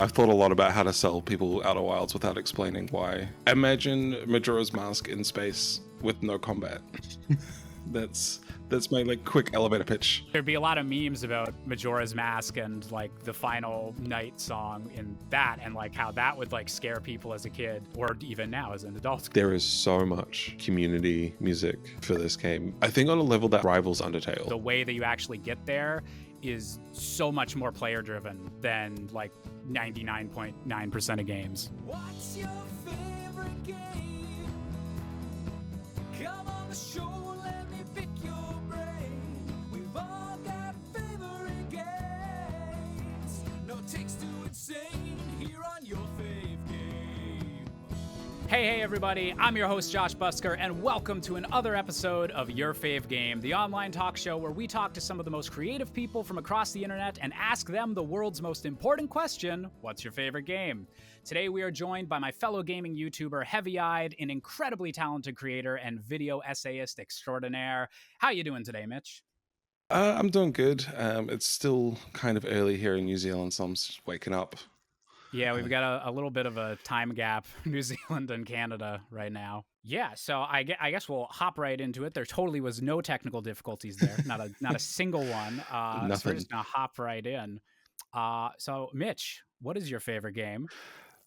I've thought a lot about how to sell people Outer Wilds without explaining why. Imagine Majora's Mask in space with no combat. That's my quick elevator pitch. There'd be a lot of memes about Majora's Mask and the final night song in that, and how that would scare people as a kid or even now as an adult. There is so much community music for this game. I think on a level that rivals Undertale. The way that you actually get there is so much more player driven than 99.9% of games. What's your favorite game? Come on the show, let me pick your brain. We've all got favorite games. No takes too insane here on Your Fave Game. Hey everybody, I'm your host Josh Busker, and welcome to another episode of Your Fave Game, the online talk show where we talk to some of the most creative people from across the internet and ask them the world's most important question: what's your favorite game? Today we are joined by my fellow gaming YouTuber, Heavy-Eyed, an incredibly talented creator and video essayist extraordinaire. How you doing today, Mitch? I'm doing good. It's still kind of early here in New Zealand, so I'm just waking up. Yeah, we've got a little bit of a time gap, New Zealand and Canada right now. Yeah, so I guess we'll hop right into it. There totally was no technical difficulties there, not a single one. So Nothing. we're just gonna hop right in. So Mitch, what is your favorite game?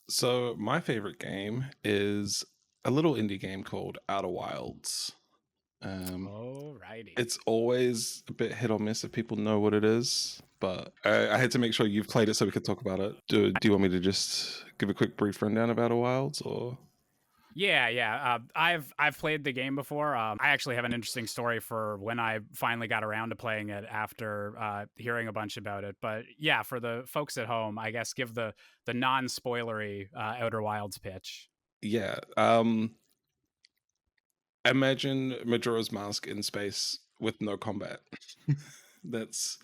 So my favorite game is a little indie game called Outer Wilds. Alrighty. It's always a bit hit or miss if people know what it is, but I had to make sure you've played it so we could talk about it. Do you want me to just give a quick brief rundown of Outer Wilds, or? Yeah. I've played the game before. I actually have an interesting story for when I finally got around to playing it after hearing a bunch about it. But yeah, for the folks at home, I guess give the non-spoilery Outer Wilds pitch. Yeah. Imagine Majora's Mask in space with no combat. That's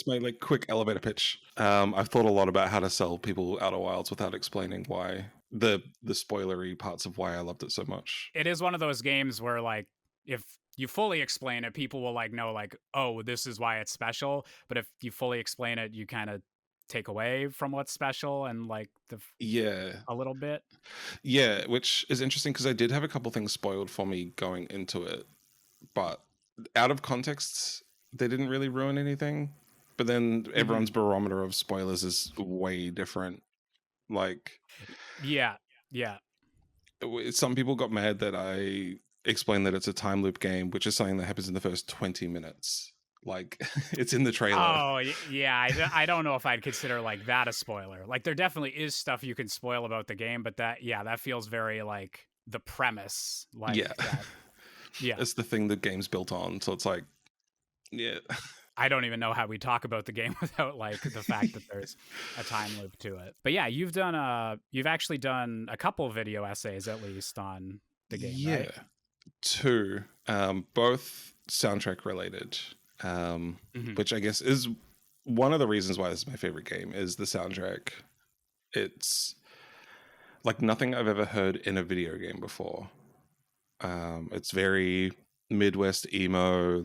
my quick elevator pitch. I've thought a lot about how to sell people Outer Wilds without explaining why the spoilery parts of why I loved it so much. It is one of those games where if you fully explain it, people will know oh, this is why it's special. But if you fully explain it, you kind of take away from what's special and a little bit. Yeah, which is interesting because I did have a couple things spoiled for me going into it, but out of context, they didn't really ruin anything. But then everyone's barometer of spoilers is way different. Yeah. Some people got mad that I explained that it's a time loop game, which is something that happens in the first 20 minutes. It's in the trailer. Oh, yeah. I don't know if I'd consider that a spoiler. There definitely is stuff you can spoil about the game, but that feels very the premise. Yeah. That. Yeah. It's the thing the game's built on. So it's yeah. I don't even know how we talk about the game without the fact that there's a time loop to it. But yeah, you've actually done a couple video essays at least on the game. Yeah. Right? 2, both soundtrack related. Which I guess is one of the reasons why this is my favorite game is the soundtrack. It's nothing I've ever heard in a video game before. It's very Midwest emo,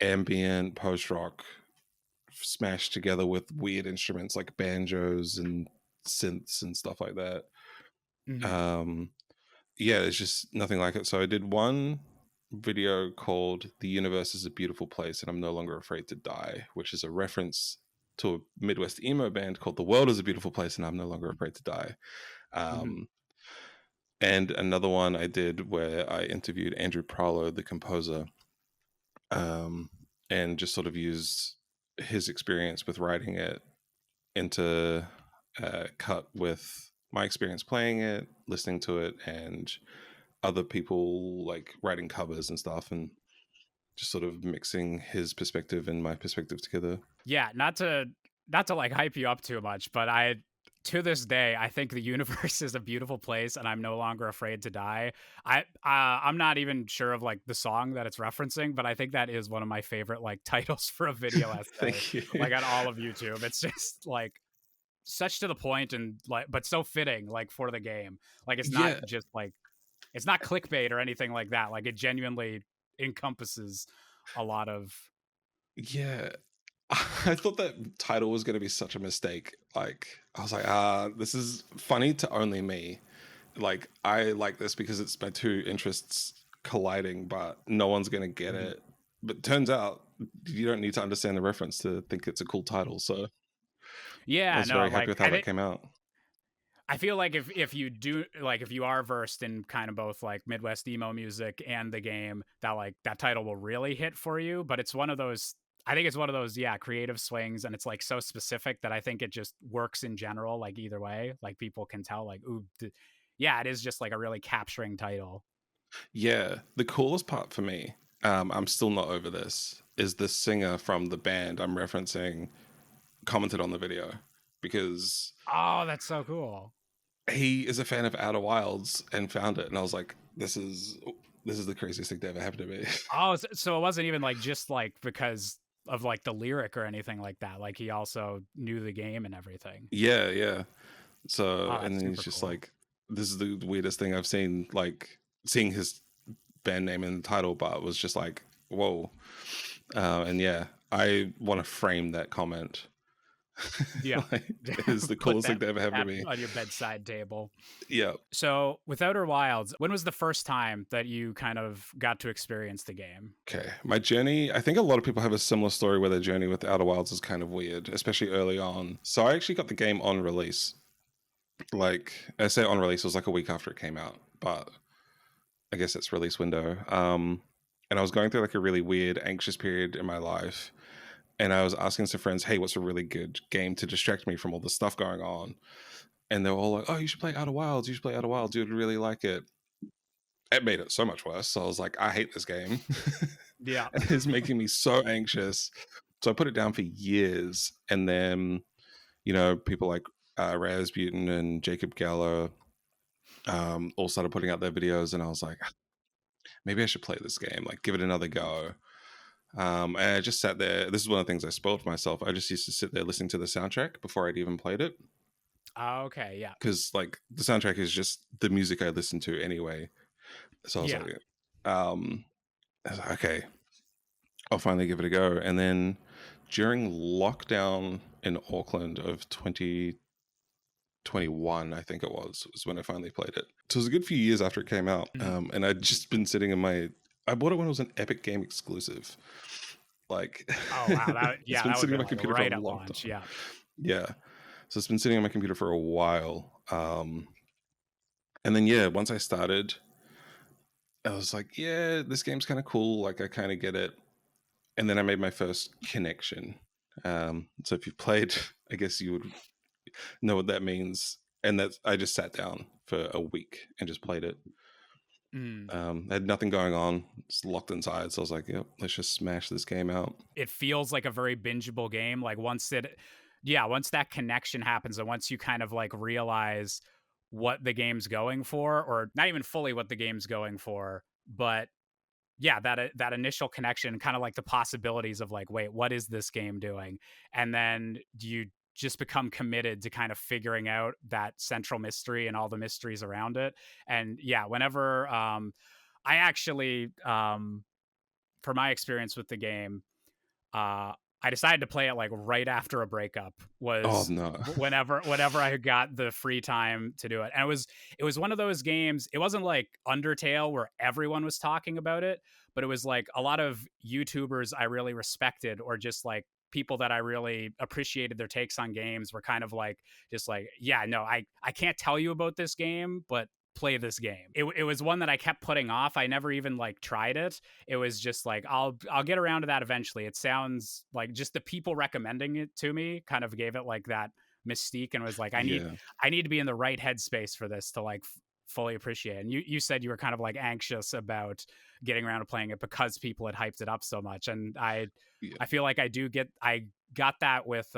ambient post-rock smashed together with weird instruments like banjos and synths and stuff like that. Yeah, there's just nothing like it. So I did one video called "The Universe is a Beautiful Place and I'm No Longer Afraid to Die," which is a reference to a Midwest emo band called "The World is a Beautiful Place and I'm No Longer Afraid to Die." And another one I did where I interviewed Andrew Prowler, the composer, and just sort of used his experience with writing it into cut with my experience playing it, listening to it, and other people writing covers and stuff, and just sort of mixing his perspective and my perspective together. Yeah, not to hype you up too much, but to this day, I think the universe is a beautiful place and I'm no longer afraid to die. I'm not even sure of the song that it's referencing, but I think that is one of my favorite titles for a video essay. Thank you. On all of YouTube. It's just such to the point and but so fitting for the game. It's not just it's not clickbait or anything like that. It genuinely encompasses a lot of. Yeah. I thought that title was going to be such a mistake. Like, I was like, this is funny to only me. Like, I like this because it's my two interests colliding, but no one's going to get it. But turns out you don't need to understand the reference to think it's a cool title. So I Yeah, was no, very happy like with how that came out. I feel like if you do, like, if you are versed in kind of both like Midwest emo music and the game, that like that title will really hit for you. But it's one of those, I think it's one of those, yeah, creative swings, and it's like so specific that I think it just works in general. Like either way, like people can tell, like, ooh, yeah, it is just like a really capturing title. Yeah, the coolest part for me, I'm still not over this, is the singer from the band I'm referencing commented on the video because Oh, that's so cool. he is a fan of Outer Wilds and found it, and I was like, this is the craziest thing to ever happen to me. Oh, so it wasn't even like just like because of like the lyric or anything like that. Like he also knew the game and everything. Yeah. So, Oh, and that's then he's super just cool. like, this is the weirdest thing I've seen. Like seeing his band name in the title bar was just like, whoa. And yeah, I want to frame that comment. Yeah. Like, it is the Put coolest thing that to ever happen to me. on your bedside table. Yeah. So with Outer Wilds, when was the first time that you kind of got to experience the game? Okay. My journey, I think a lot of people have a similar story where their journey with Outer Wilds is kind of weird, especially early on. So I actually got the game on release. Like, I say on release, it was like a week after it came out, but I guess it's release window. And I was going through like a really weird, anxious period in my life. And I was asking some friends, hey, what's a really good game to distract me from all the stuff going on? And they were all like, oh, you should play Outer Wilds. You should play Outer Wilds. You'd really like it. It made it so much worse. So I was like, I hate this game. Yeah. It's making me so anxious. So I put it down for years. And then, people like Rasputin and Jacob Geller all started putting out their videos. And I was like, maybe I should play this game, like give it another go. And I just sat there. This is one of the things I spoiled for myself. I just used to sit there listening to the soundtrack before I'd even played it. Okay, yeah. Because like the soundtrack is just the music I listen to anyway. So I was like, okay, I'll finally give it a go. And then during lockdown in Auckland of 2021, I think it was when I finally played it. So it was a good few years after it came out. And I'd just been sitting I bought it when it was an Epic Game exclusive. Like, Oh wow, it's been that sitting would on my be like computer right for a at long launch. time. Yeah. Yeah. So it's been sitting on my computer for a while. And then, yeah, once I started, I was like, yeah, this game's kind of cool. Like, I kind of get it. And then I made my first connection. So if you've played, I guess you would know what that means. And I just sat down for a week and just played it. I had nothing going on, just locked inside. So I was like, yep, let's just smash this game out. It feels like a very bingeable game. Like once that connection happens, and once you kind of like realize what the game's going for, or not even fully what the game's going for, but yeah, that initial connection, kind of like the possibilities of like, wait, what is this game doing? And then you just become committed to kind of figuring out that central mystery and all the mysteries around it. And yeah, whenever I actually, for my experience with the game, I decided to play it like right after a breakup. Oh, Was no. whenever I got the free time to do it. And it was one of those games. It wasn't like Undertale where everyone was talking about it, but it was like a lot of YouTubers I really respected, or just like people that I really appreciated their takes on games, were kind of like, just like, yeah, no, I can't tell you about this game, but play this game. It was one that I kept putting off. I never even like tried it. It was just like, I'll get around to that eventually. It sounds like just the people recommending it to me kind of gave it like that mystique, and was like, I need to be in the right headspace for this to like fully appreciate it. And you said you were kind of like anxious about getting around to playing it because people had hyped it up so much. And I feel like I got that with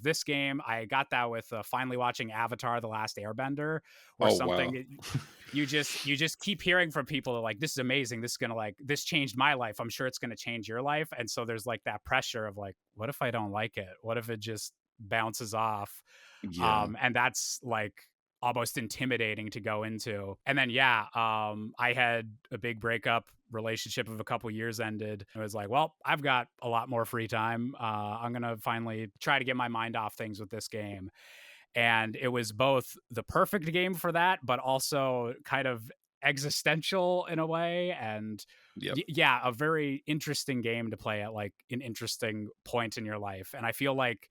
this game. I got that with finally watching Avatar: The Last Airbender, or something. Wow. You just keep hearing from people that like, this is amazing, this is gonna like, this changed my life, I'm sure it's gonna change your life. And so there's like that pressure of like, what if I don't like it? What if it just bounces off? Yeah. And that's like almost intimidating to go into. And then I had a big breakup. Relationship of a couple years ended. It was like, well, I've got a lot more free time. I'm gonna finally try to get my mind off things with this game. And it was both the perfect game for that, but also kind of existential in a way. And Yep. a very interesting game to play at like an interesting point in your life. And I feel like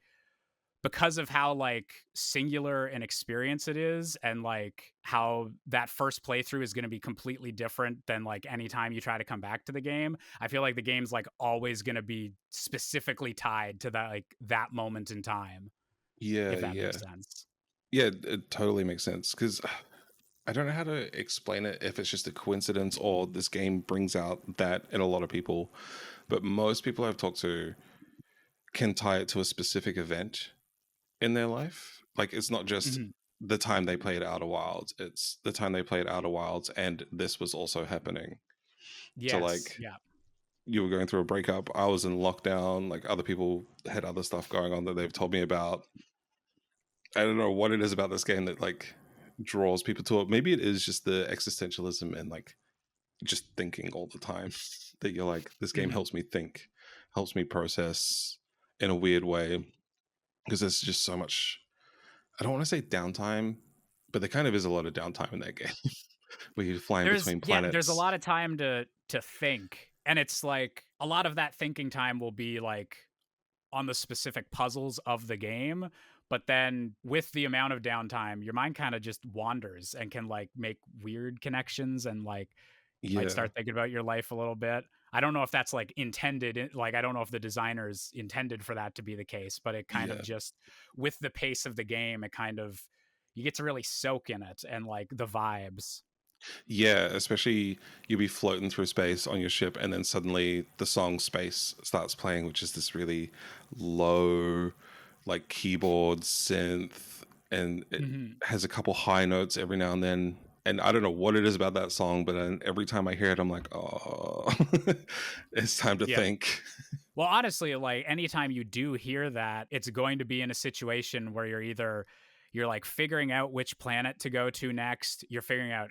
because of how like singular an experience it is, and like how that first playthrough is going to be completely different than like anytime you try to come back to the game, I feel like the game's like always going to be specifically tied to that, like that moment in time. Yeah, If that yeah. makes sense. Yeah, it totally makes sense, because I don't know how to explain it, if it's just a coincidence or this game brings out that in a lot of people, but most people I've talked to can tie it to a specific event in their life. Like, it's not just the time they played Outer Wilds, it's the time they played Outer Wilds and this was also happening. Yes. So like, you were going through a breakup, I was in lockdown, like other people had other stuff going on that they've told me about. I don't know what it is about this game that like draws people to it. Maybe it is just the existentialism and like just thinking all the time that you're like, this game helps me think, helps me process in a weird way, because there's just so much, I don't want to say downtime, but there kind of is a lot of downtime in that game where you're flying between planets. Yeah, there's a lot of time to think, and it's like a lot of that thinking time will be like on the specific puzzles of the game. But then with the amount of downtime, your mind kind of just wanders and can like make weird connections and like start thinking about your life a little bit. I don't know if that's like intended, like I don't know if the designers intended for that to be the case, but it kind of just, with the pace of the game, it kind of, you get to really soak in it and like the vibes. Yeah, especially you'll be floating through space on your ship and then suddenly the song Space starts playing, which is this really low like keyboard synth, and it has a couple high notes every now and then. And I don't know what it is about that song, but every time I hear it, I'm like, oh, it's time to think. Well, honestly, like anytime you do hear that, it's going to be in a situation where you're like figuring out which planet to go to next. You're figuring out,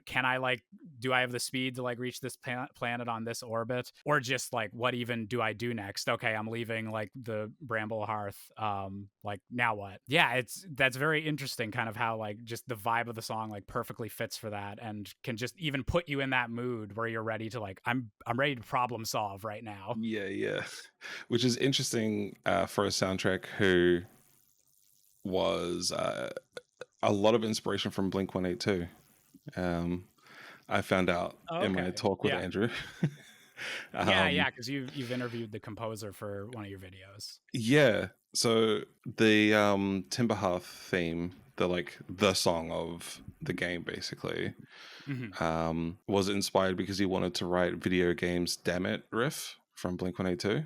do I have the speed to like reach this planet on this orbit? Or just like, what even do I do next? Okay, I'm leaving like the Bramble Hearth. Like now what? Yeah, that's very interesting, kind of how like just the vibe of the song like perfectly fits for that, and can just even put you in that mood where you're ready to like, I'm ready to problem solve right now. Yeah. Which is interesting for a soundtrack who was a lot of inspiration from Blink-182. I found out in my talk with Andrew. Because you've interviewed the composer for one of your videos. Yeah, so the Timber Hearth theme, the song of the game basically, was inspired because he wanted to write Video Games Damn It riff from Blink-182.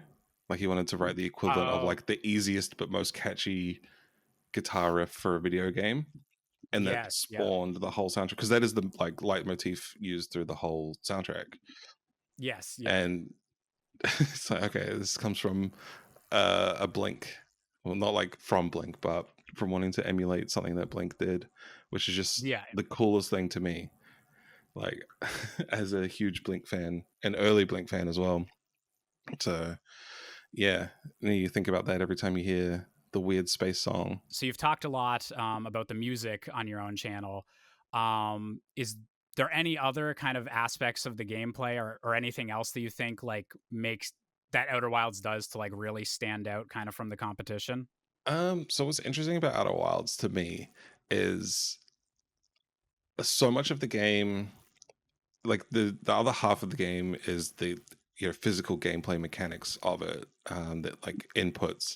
Like he wanted to write the equivalent of like the easiest but most catchy guitar riff for a video game, and that spawned the whole soundtrack, because that is the like leitmotif used through the whole soundtrack. And it's like, okay, this comes from a Blink, well, not like from Blink, but from wanting to emulate something that Blink did, which is just the coolest thing to me, like as a huge Blink fan, an early Blink fan as well. So yeah, you think about that every time you hear the weird space song. So you've talked a lot about the music on your own channel. Is there any other kind of aspects of the gameplay or anything else that you think like makes that Outer Wilds does to like really stand out kind of from the competition? So what's interesting about Outer Wilds to me is so much of the game, like the other half of the game is the physical gameplay mechanics of it, that like inputs.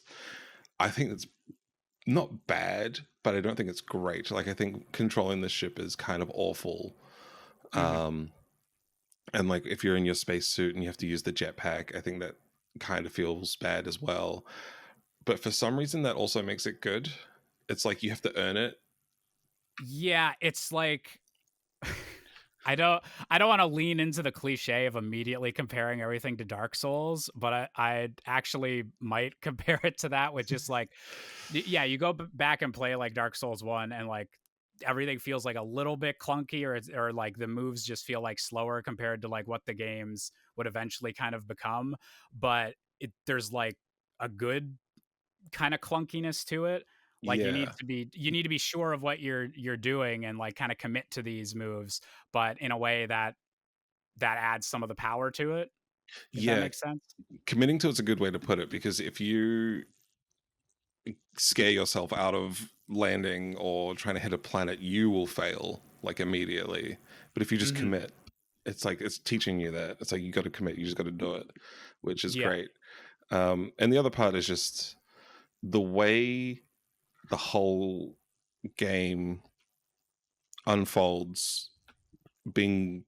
I think it's not bad, but I don't think it's great. Like I think controlling the ship is kind of awful. And like if you're in your spacesuit and you have to use the jetpack, I think that kind of feels bad as well. But for some reason that also makes it good. It's like you have to earn it. Yeah, it's like I don't want to lean into the cliche of immediately comparing everything to Dark Souls, but I actually might compare it to that with just like, you go back and play like Dark Souls 1 and like everything feels like a little bit clunky, or like the moves just feel like slower compared to like what the games would eventually kind of become. But there's like a good kind of clunkiness to it. Like you Yeah. need to be sure of what you're doing and like kind of commit to these moves, but in a way that adds some of the power to it, if that Yeah. makes sense. Committing to it's a good way to put it, because if you scare yourself out of landing or trying to hit a planet, you will fail like immediately. But if you just commit, it's like it's teaching you that. It's like you got to commit, you just got to do it, which is Yeah. great. And the other part is just the way the whole game unfolds being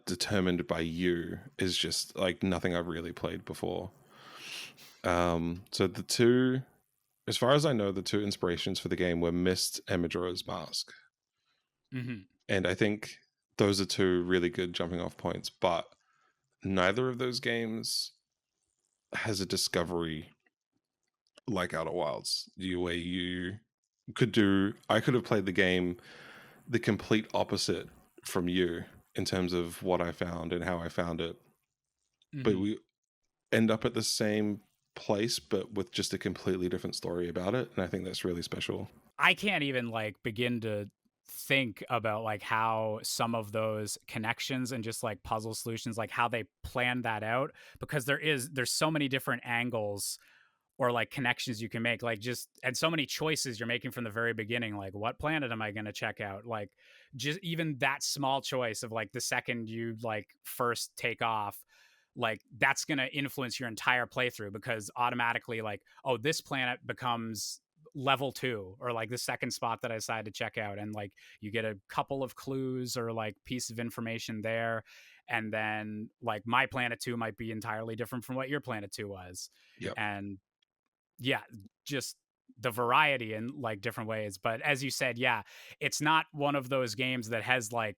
determined by you is just like nothing I've really played before. So the two, as far as I know, the two inspirations for the game were Mist and Majora's Mask. And I think those are two really good jumping off points, but neither of those games has a discovery like Outer Wilds, where you could do. I could have played the game the complete opposite from you in terms of what I found and how I found it, but we end up at the same place, but with just a completely different story about it, and I think that's really special. I can't even like begin to think about like how some of those connections and just like puzzle solutions, like how they planned that out, because there's so many different angles or like connections you can make, like just, and so many choices you're making from the very beginning. Like, what planet am I going to check out? Like, just even that small choice of like the second you like first take off, like that's going to influence your entire playthrough, because automatically like, oh, this planet becomes level 2, or like the second spot that I decided to check out, and like you get a couple of clues or like piece of information there, and then like my planet 2 might be entirely different from what your planet 2 was. Yep. And yeah, just the variety in like different ways. But as you said, yeah, it's not one of those games that has like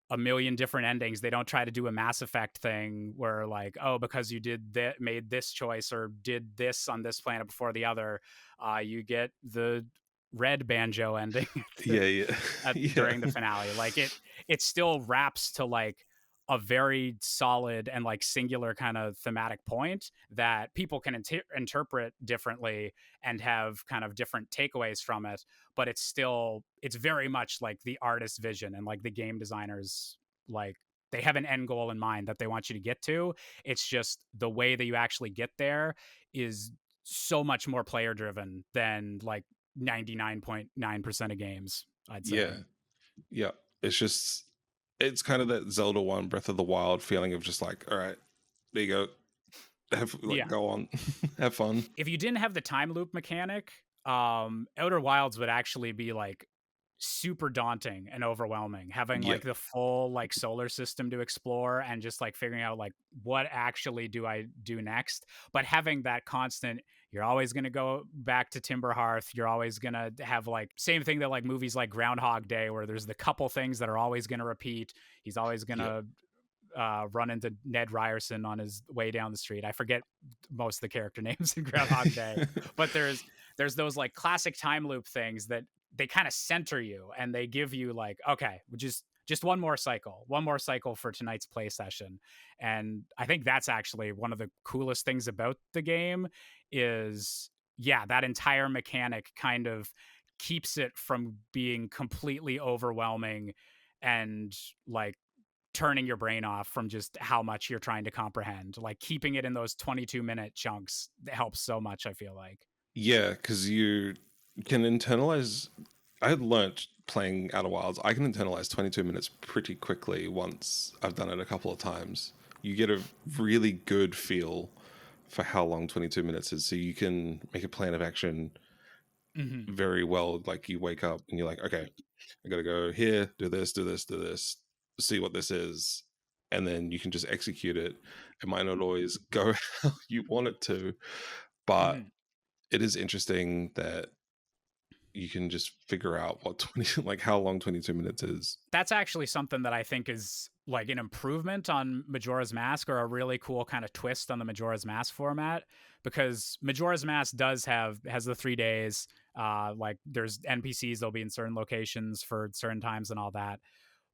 a million different endings. They don't try to do a Mass Effect thing where like, oh, because you did that, made this choice or did this on this planet before the other, you get the red banjo ending during the finale. Like it still wraps to like a very solid and like singular kind of thematic point that people can interpret differently and have kind of different takeaways from it. But it's very much like the artist's vision, and like the game designers, like they have an end goal in mind that they want you to get to. It's just the way that you actually get there is so much more player driven than like 99.9% of games, I'd say. Yeah. It's kind of that Zelda 1 Breath of the Wild feeling of just like, all right, there you go. Go on. Have fun. If you didn't have the time loop mechanic, Outer Wilds would actually be like super daunting and overwhelming, having like the full like solar system to explore and just like figuring out like what actually do I do next. But having that constant, you're always going to go back to Timber Hearth, you're always going to have like same thing that like movies like Groundhog Day, where there's the couple things that are always going to repeat. He's always going to run into Ned Ryerson on his way down the street. I forget most of the character names in Groundhog Day, but there's those like classic time loop things that they kind of center you, and they give you like, okay, just one more cycle for tonight's play session. And I think that's actually one of the coolest things about the game is, that entire mechanic kind of keeps it from being completely overwhelming and like turning your brain off from just how much you're trying to comprehend. Like keeping it in those 22-minute chunks helps so much, I feel like. Yeah, because you can internalize. I had learnt playing Outer Wilds, I can internalize 22 minutes pretty quickly once I've done it a couple of times. You get a really good feel for how long 22 minutes is, so you can make a plan of action very well. Like you wake up and you're like, okay, I gotta go here, do this, see what this is, and then you can just execute it. It might not always go how you want it to, but it is interesting that you can just figure out what 20 like how long 22 minutes is. That's actually something that I think is like an improvement on Majora's Mask, or a really cool kind of twist on the Majora's Mask format, because Majora's Mask has the 3 days, Like there's NPCs that'll be in certain locations for certain times and all that,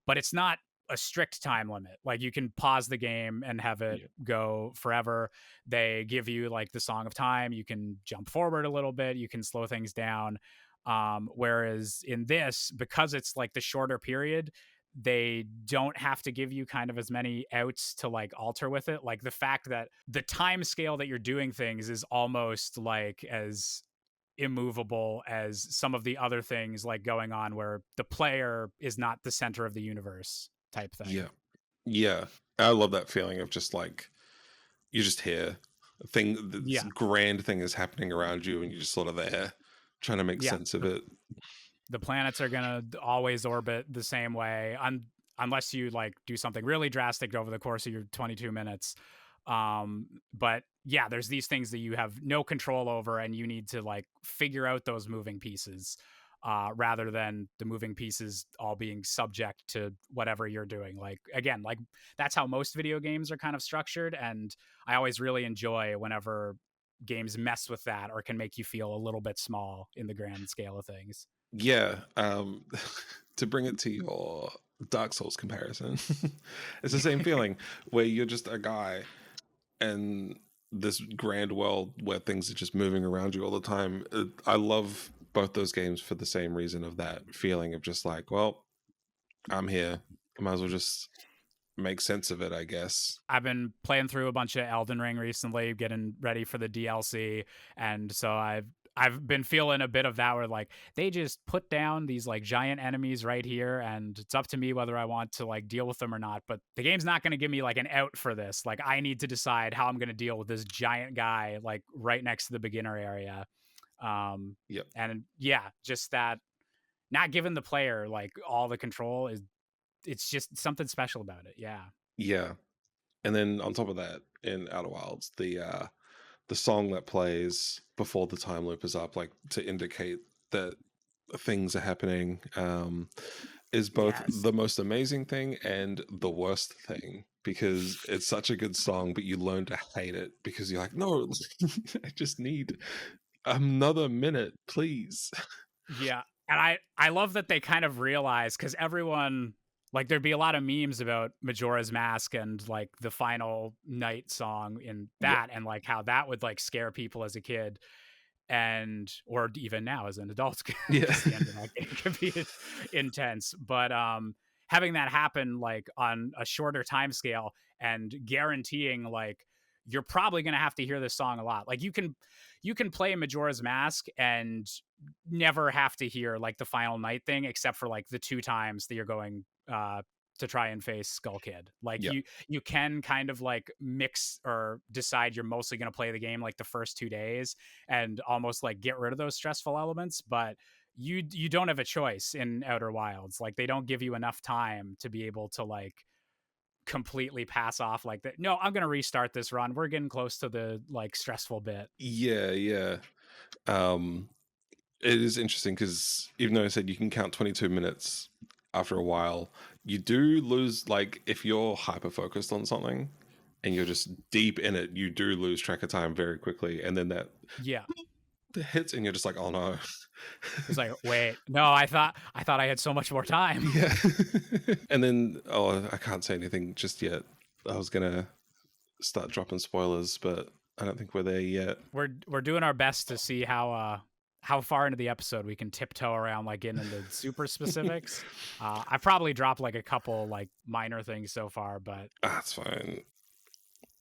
but it's not a strict time limit. Like you can pause the game and have it go forever. They give you like the Song of Time. You can jump forward a little bit. You can slow things down. Whereas in this, because it's like the shorter period, they don't have to give you kind of as many outs to like alter with it. Like the fact that the time scale that you're doing things is almost like as immovable as some of the other things like going on where the player is not the center of the universe type thing. Yeah. I love that feeling of just like you're just here. This grand thing is happening around you, and you're just sort of there trying to make sense of it. The planets are gonna always orbit the same way, unless you like do something really drastic over the course of your 22 minutes. But yeah, there's these things that you have no control over, and you need to like figure out those moving pieces, rather than the moving pieces all being subject to whatever you're doing. Like again, like that's how most video games are kind of structured, and I always really enjoy whenever games mess with that or can make you feel a little bit small in the grand scale of things. Yeah. To bring it to your Dark Souls comparison, it's the same feeling where you're just a guy and this grand world where things are just moving around you all the time. I love both those games for the same reason of that feeling of just like, well, I'm here. I might as well just make sense of it, I guess. I've been playing through a bunch of Elden Ring recently, getting ready for the DLC, and so I've been feeling a bit of that where like they just put down these like giant enemies right here, and it's up to me whether I want to like deal with them or not. But the game's not going to give me like an out for this. Like I need to decide how I'm going to deal with this giant guy like right next to the beginner area. And yeah, just that not giving the player like all the control it's just something special about it. Yeah. And then on top of that, in Outer Wilds, the song that plays before the time loop is up, like to indicate that things are happening, is both the most amazing thing and the worst thing, because it's such a good song, but you learn to hate it because you're like, no, I just need another minute, please. Yeah. And I love that they kind of realize, because everyone, like there'd be a lot of memes about Majora's Mask and like the final night song in that, and like how that would like scare people as a kid, and or even now as an adult. Yeah. The end of that game could be intense. But having that happen like on a shorter time scale and guaranteeing like you're probably going to have to hear this song a lot. Like you can play Majora's Mask and never have to hear like the final night thing, except for like the 2 times that you're going to try and face Skull Kid. Like you can kind of like mix or decide you're mostly going to play the game like the first 2 days and almost like get rid of those stressful elements, but you don't have a choice in Outer Wilds. Like they don't give you enough time to be able to like completely pass off like that. No, I'm gonna restart this run. We're getting close to the like stressful bit. Yeah. It is interesting because even though I said you can count 22 minutes after a while, you do lose, like if you're hyper focused on something and you're just deep in it, you do lose track of time very quickly. And then that the hits and you're just like, oh no. It's like, wait, no, I thought I had so much more time. Yeah. And then I can't say anything just yet. I was gonna start dropping spoilers, but I don't think we're there yet. We're doing our best to see how far into the episode we can tiptoe around like getting into super specifics. I probably dropped like a couple like minor things so far, but that's fine.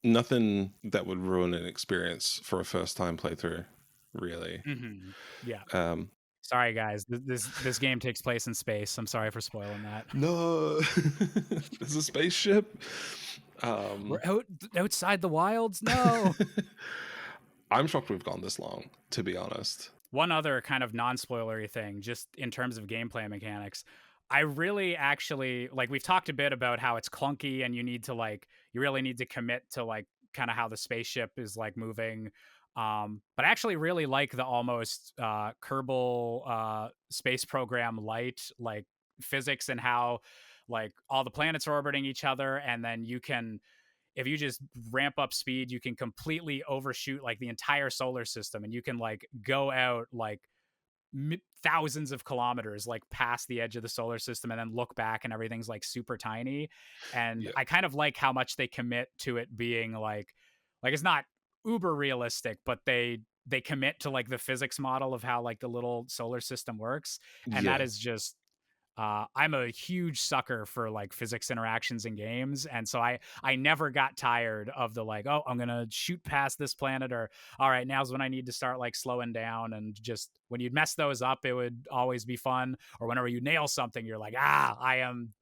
Nothing that would ruin an experience for a first time playthrough, really. Mm-hmm. Yeah. Sorry guys, this game takes place in space. I'm sorry for spoiling that. No. There's a spaceship. We're outside the wilds. No. I'm shocked we've gone this long, to be honest. One other kind of non-spoilery thing, just in terms of gameplay mechanics, I really actually like, we've talked a bit about how it's clunky and you really need to commit to like kind of how the spaceship is like moving. But I actually really like the almost Kerbal space program light like physics, and how like all the planets are orbiting each other, and then you can, if you just ramp up speed, you can completely overshoot like the entire solar system, and you can like go out like thousands of kilometers like past the edge of the solar system, and then look back and everything's like super tiny. And Yeah. I kind of like how much they commit to it being like it's not uber realistic, but they commit to like the physics model of how like the little solar system works. And that Yeah. is just I'm a huge sucker for like physics interactions in games, and so I never got tired of the like, oh, I'm gonna shoot past this planet, or all right, now's when I need to start like slowing down. And just when you'd mess those up, it would always be fun. Or whenever you nail something, you're like, I'm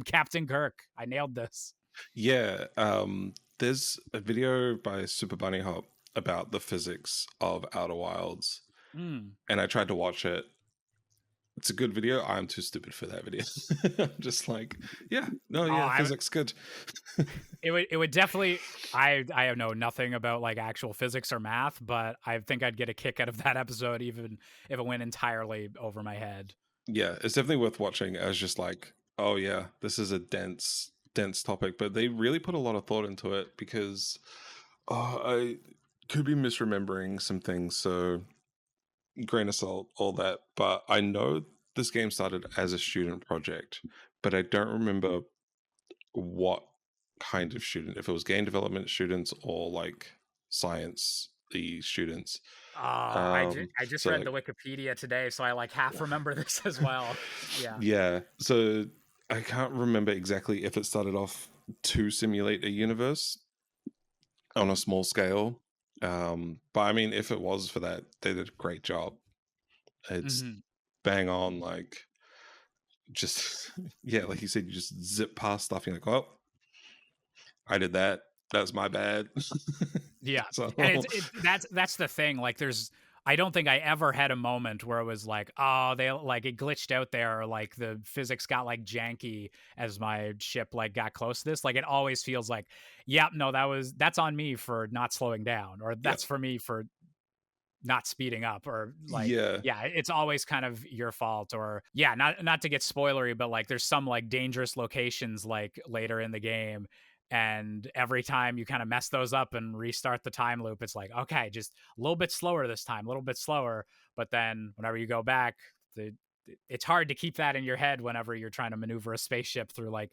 Captain Kirk. I nailed this. Yeah. There's a video by Super Bunny Hop about the physics of Outer Wilds, and I tried to watch it. It's a good video. I'm too stupid for that video. I'm just like, physics good. It would definitely. I know nothing about like actual physics or math, but I think I'd get a kick out of that episode, even if it went entirely over my head. Yeah, it's definitely worth watching. I was just like, oh yeah, this is a dense topic, but they really put a lot of thought into it because I could be misremembering some things. So grain of salt, all that. But I know this game started as a student project, but I don't remember what kind of student, if it was game development students or like science the students. I just read the Wikipedia today, so I like half remember this as well. Yeah, so I can't remember exactly if it started off to simulate a universe on a small scale, but I mean, if it was for that, they did a great job. It's bang on, like just like you said, you just zip past stuff. You're like, well, I did that. That's my bad. Yeah, so. And that's the thing. Like, I don't think I ever had a moment where it was like, oh, they like it glitched out there, or like the physics got like janky as my ship like got close to this. Like, it always feels like, no, that's on me for not slowing down, or that's for me for not speeding up, or like it's always kind of your fault. Or not to get spoilery, but like there's some like dangerous locations like later in the game, and every time you kind of mess those up and restart the time loop, it's like, okay, just a little bit slower this time, a little bit slower. But then whenever you go back, it's hard to keep that in your head whenever you're trying to maneuver a spaceship through like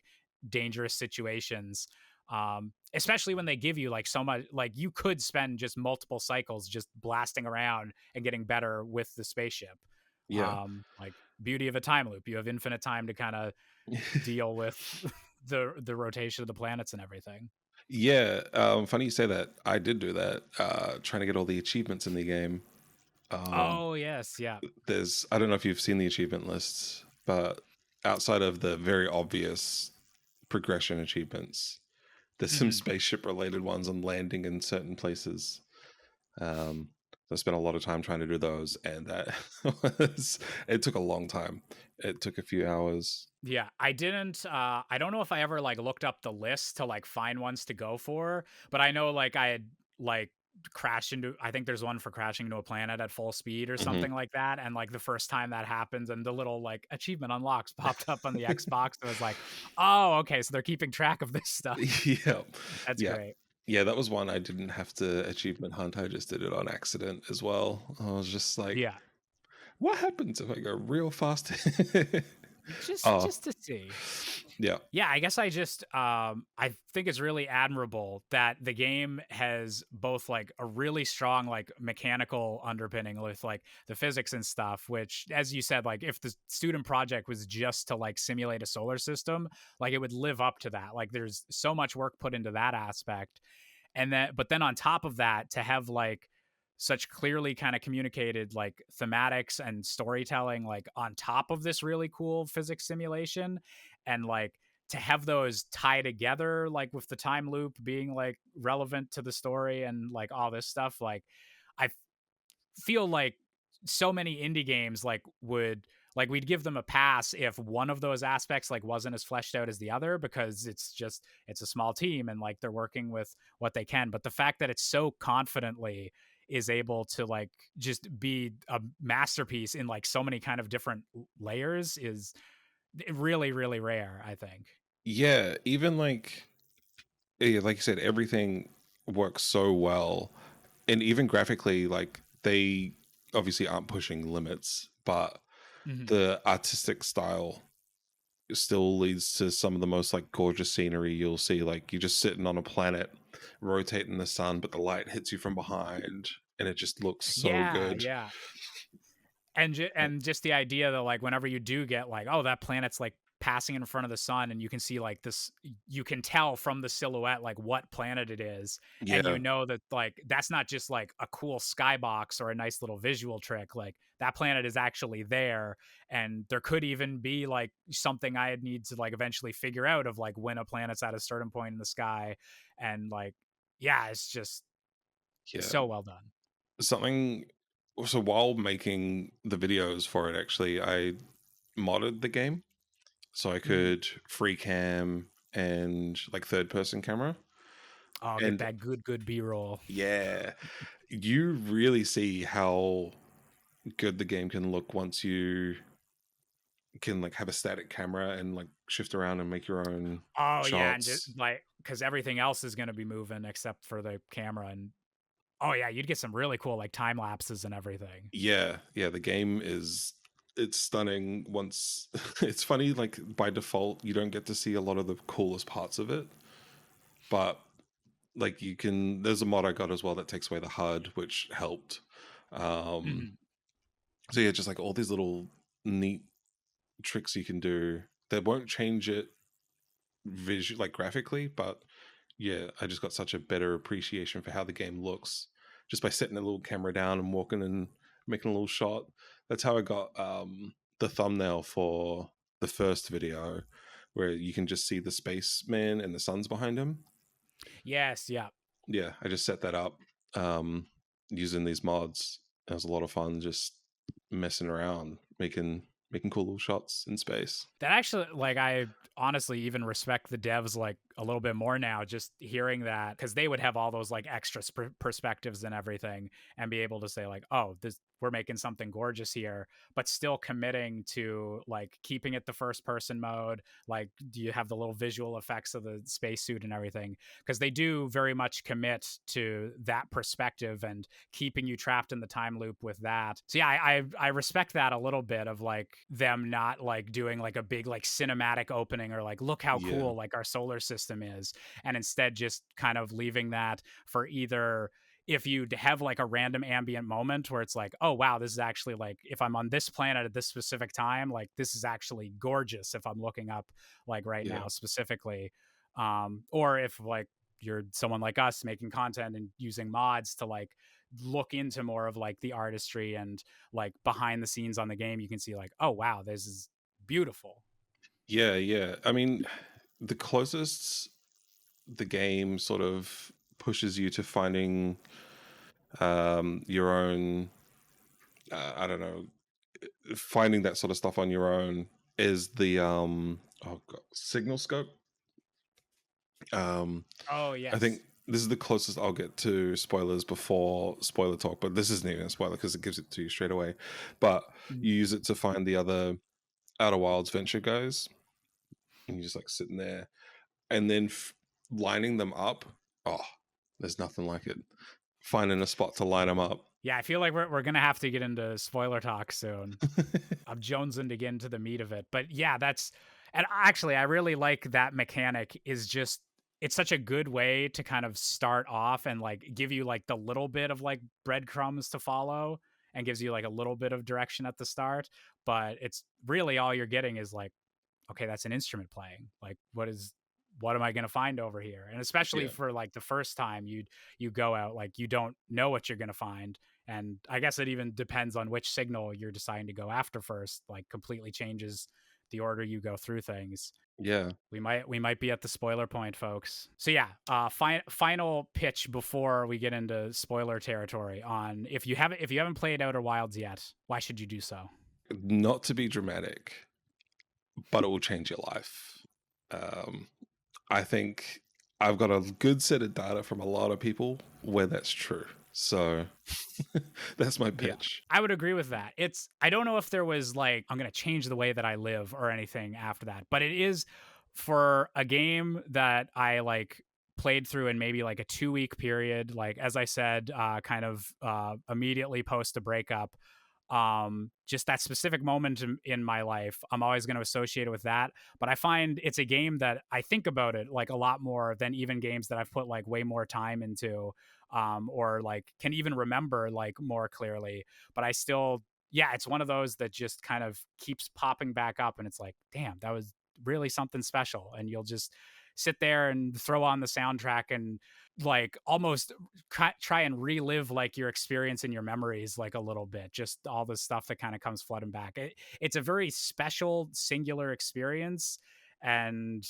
dangerous situations. Especially when they give you like so much, like you could spend just multiple cycles just blasting around and getting better with the spaceship. Like beauty of a time loop, you have infinite time to kind of deal with the rotation of the planets and everything. Funny you say that. I did do that, trying to get all the achievements in the game. Oh yes, yeah. I don't know if you've seen the achievement lists, but outside of the very obvious progression achievements, there's some spaceship related ones on landing in certain places. I spent a lot of time trying to do those, and that it took a long time. It took a few hours. Yeah, I didn't I don't know if I ever like looked up the list to like find ones to go for, but I know like I had like crashed into, I think there's one for crashing into a planet at full speed or something like that, and like the first time that happens and the little like achievement unlocks popped up on the Xbox, I was like, oh, okay, so they're keeping track of this stuff. That's great. Yeah, that was one I didn't have to achievement hunt. I just did it on accident as well. I was just like, what happens if I go real fast? just to see. Yeah, I guess I just I think it's really admirable that the game has both like a really strong like mechanical underpinning with like the physics and stuff, which, as you said, like if the student project was just to like simulate a solar system, like it would live up to that. Like there's so much work put into that aspect. And but then on top of that, to have like such clearly kind of communicated like thematics and storytelling like on top of this really cool physics simulation, and like to have those tie together like with the time loop being like relevant to the story and like all this stuff, like I feel like so many indie games like we'd give them a pass if one of those aspects like wasn't as fleshed out as the other, because it's a small team and like they're working with what they can. But the fact that it's so confidently is able to like just be a masterpiece in like so many kind of different layers is really, really rare, I think. Yeah, even like you said, everything works so well, and even graphically, like they obviously aren't pushing limits, but Mhm. the artistic style still leads to some of the most like gorgeous scenery you'll see. Like you're just sitting on a planet rotating the sun, but the light hits you from behind and it just looks so Yeah, good. yeah. And just the idea that like whenever you do get like, oh, that planet's like passing in front of the sun, and you can see like this, you can tell from the silhouette like what planet it is, and Yeah, you know that like that's not just like a cool skybox or a nice little visual trick. Like that planet is actually there, and there could even be like something I need to like eventually figure out of like when a planet's at a certain point in the sky, and like yeah, it's just yeah. so well done. Something. So while making the videos for it, actually, I modded the game so I Mhm. could free cam and like third person camera. Oh, get And that good B-roll. yeah, you really see how good the game can look once you can like have a static camera and like shift around and make your own Oh yeah, and just shots. like because everything else is going to be moving except for the camera, and oh yeah, you'd get some really cool like time lapses and everything. Yeah, yeah, the game is it's stunning once it's funny like by default you don't get to see a lot of the coolest parts of it, but like you can there's a mod I got as well that takes away the HUD, which helped. Um Mhm. so yeah, just like all these little neat tricks you can do that won't change it visual like graphically, but yeah, I just got such a better appreciation for how the game looks just by setting a little camera down and walking and making a little shot. That's how I got the thumbnail for the first video where you can just see the spaceman and the sun's behind him. Yes, yeah. Yeah, I just set that up um using these mods. It was a lot of fun just messing around, making cool little shots in space. That actually, like, I honestly even respect the devs like a little bit more now, just hearing that, because they would have all those like extra perspectives and everything, and be able to say like, oh, this we're making something gorgeous here, but still committing to like keeping it the first person mode. Like, do you have the little visual effects of the spacesuit and everything? Because they do very much commit to that perspective and keeping you trapped in the time loop with that. So yeah, I respect that a little bit of like them not like doing like a big like cinematic opening or like look how Yeah. cool like our solar system is, and instead just kind of leaving that for either if you have like a random ambient moment where it's like, oh wow, this is actually like if I'm on this planet at this specific time, like this is actually gorgeous if I'm looking up like right Yeah. now specifically, or if like you're someone like us making content and using mods to like look into more of like the artistry and like behind the scenes on the game, you can see like, oh wow, this is beautiful. Yeah, yeah. I mean, the closest the game sort of pushes you to finding your own I don't know, finding that sort of stuff on your own is the oh God, signal scope. um Oh I think yes. this is the closest I'll get to spoilers before spoiler talk, but this isn't even a spoiler because it gives it to you straight away. But Mm. you use it to find the other Outer Wilds venture guys, and you're just like sitting there and then lining them up. Oh, there's nothing like it. Finding a spot to line them up. Yeah, I feel like we're gonna have to get into spoiler talk soon. I'm jonesing to get into the meat of it. But yeah, that's, and actually I really like that mechanic is just it's such a good way to kind of start off and like give you like the little bit of like breadcrumbs to follow and gives you like a little bit of direction at the start. But it's really all you're getting is like, okay, that's an instrument playing. Like what am I going to find over here? And especially Yeah, for like the first time you go out, like you don't know what you're going to find. And I guess it even depends on which signal you're deciding to go after first, like completely changes the order you go through things. yeah. We might be at the spoiler point, folks. So yeah, final pitch before we get into spoiler territory on if you haven't played Outer Wilds yet, why should you do so? Not to be dramatic, but it will change your life. Um, I think I've got a good set of data from a lot of people where that's true. So that's my Yeah, pitch. I would agree with that. I don't know if there was like, I'm going to change the way that I live or anything after that, but it is for a game that I like played through in maybe like a 2-week period. Like, as I said, kind of immediately post a breakup. Just that specific moment in my life, I'm always going to associate it with that. But I find it's a game that I think about it like a lot more than even games that I've put like way more time into, or like can even remember like more clearly. But I still, yeah, it's one of those that just kind of keeps popping back up, and it's like, damn, that was really something special. And you'll just sit there and throw on the soundtrack and like almost try and relive like your experience and your memories like a little bit, just all the stuff that kind of comes flooding back. It's a very special singular experience. And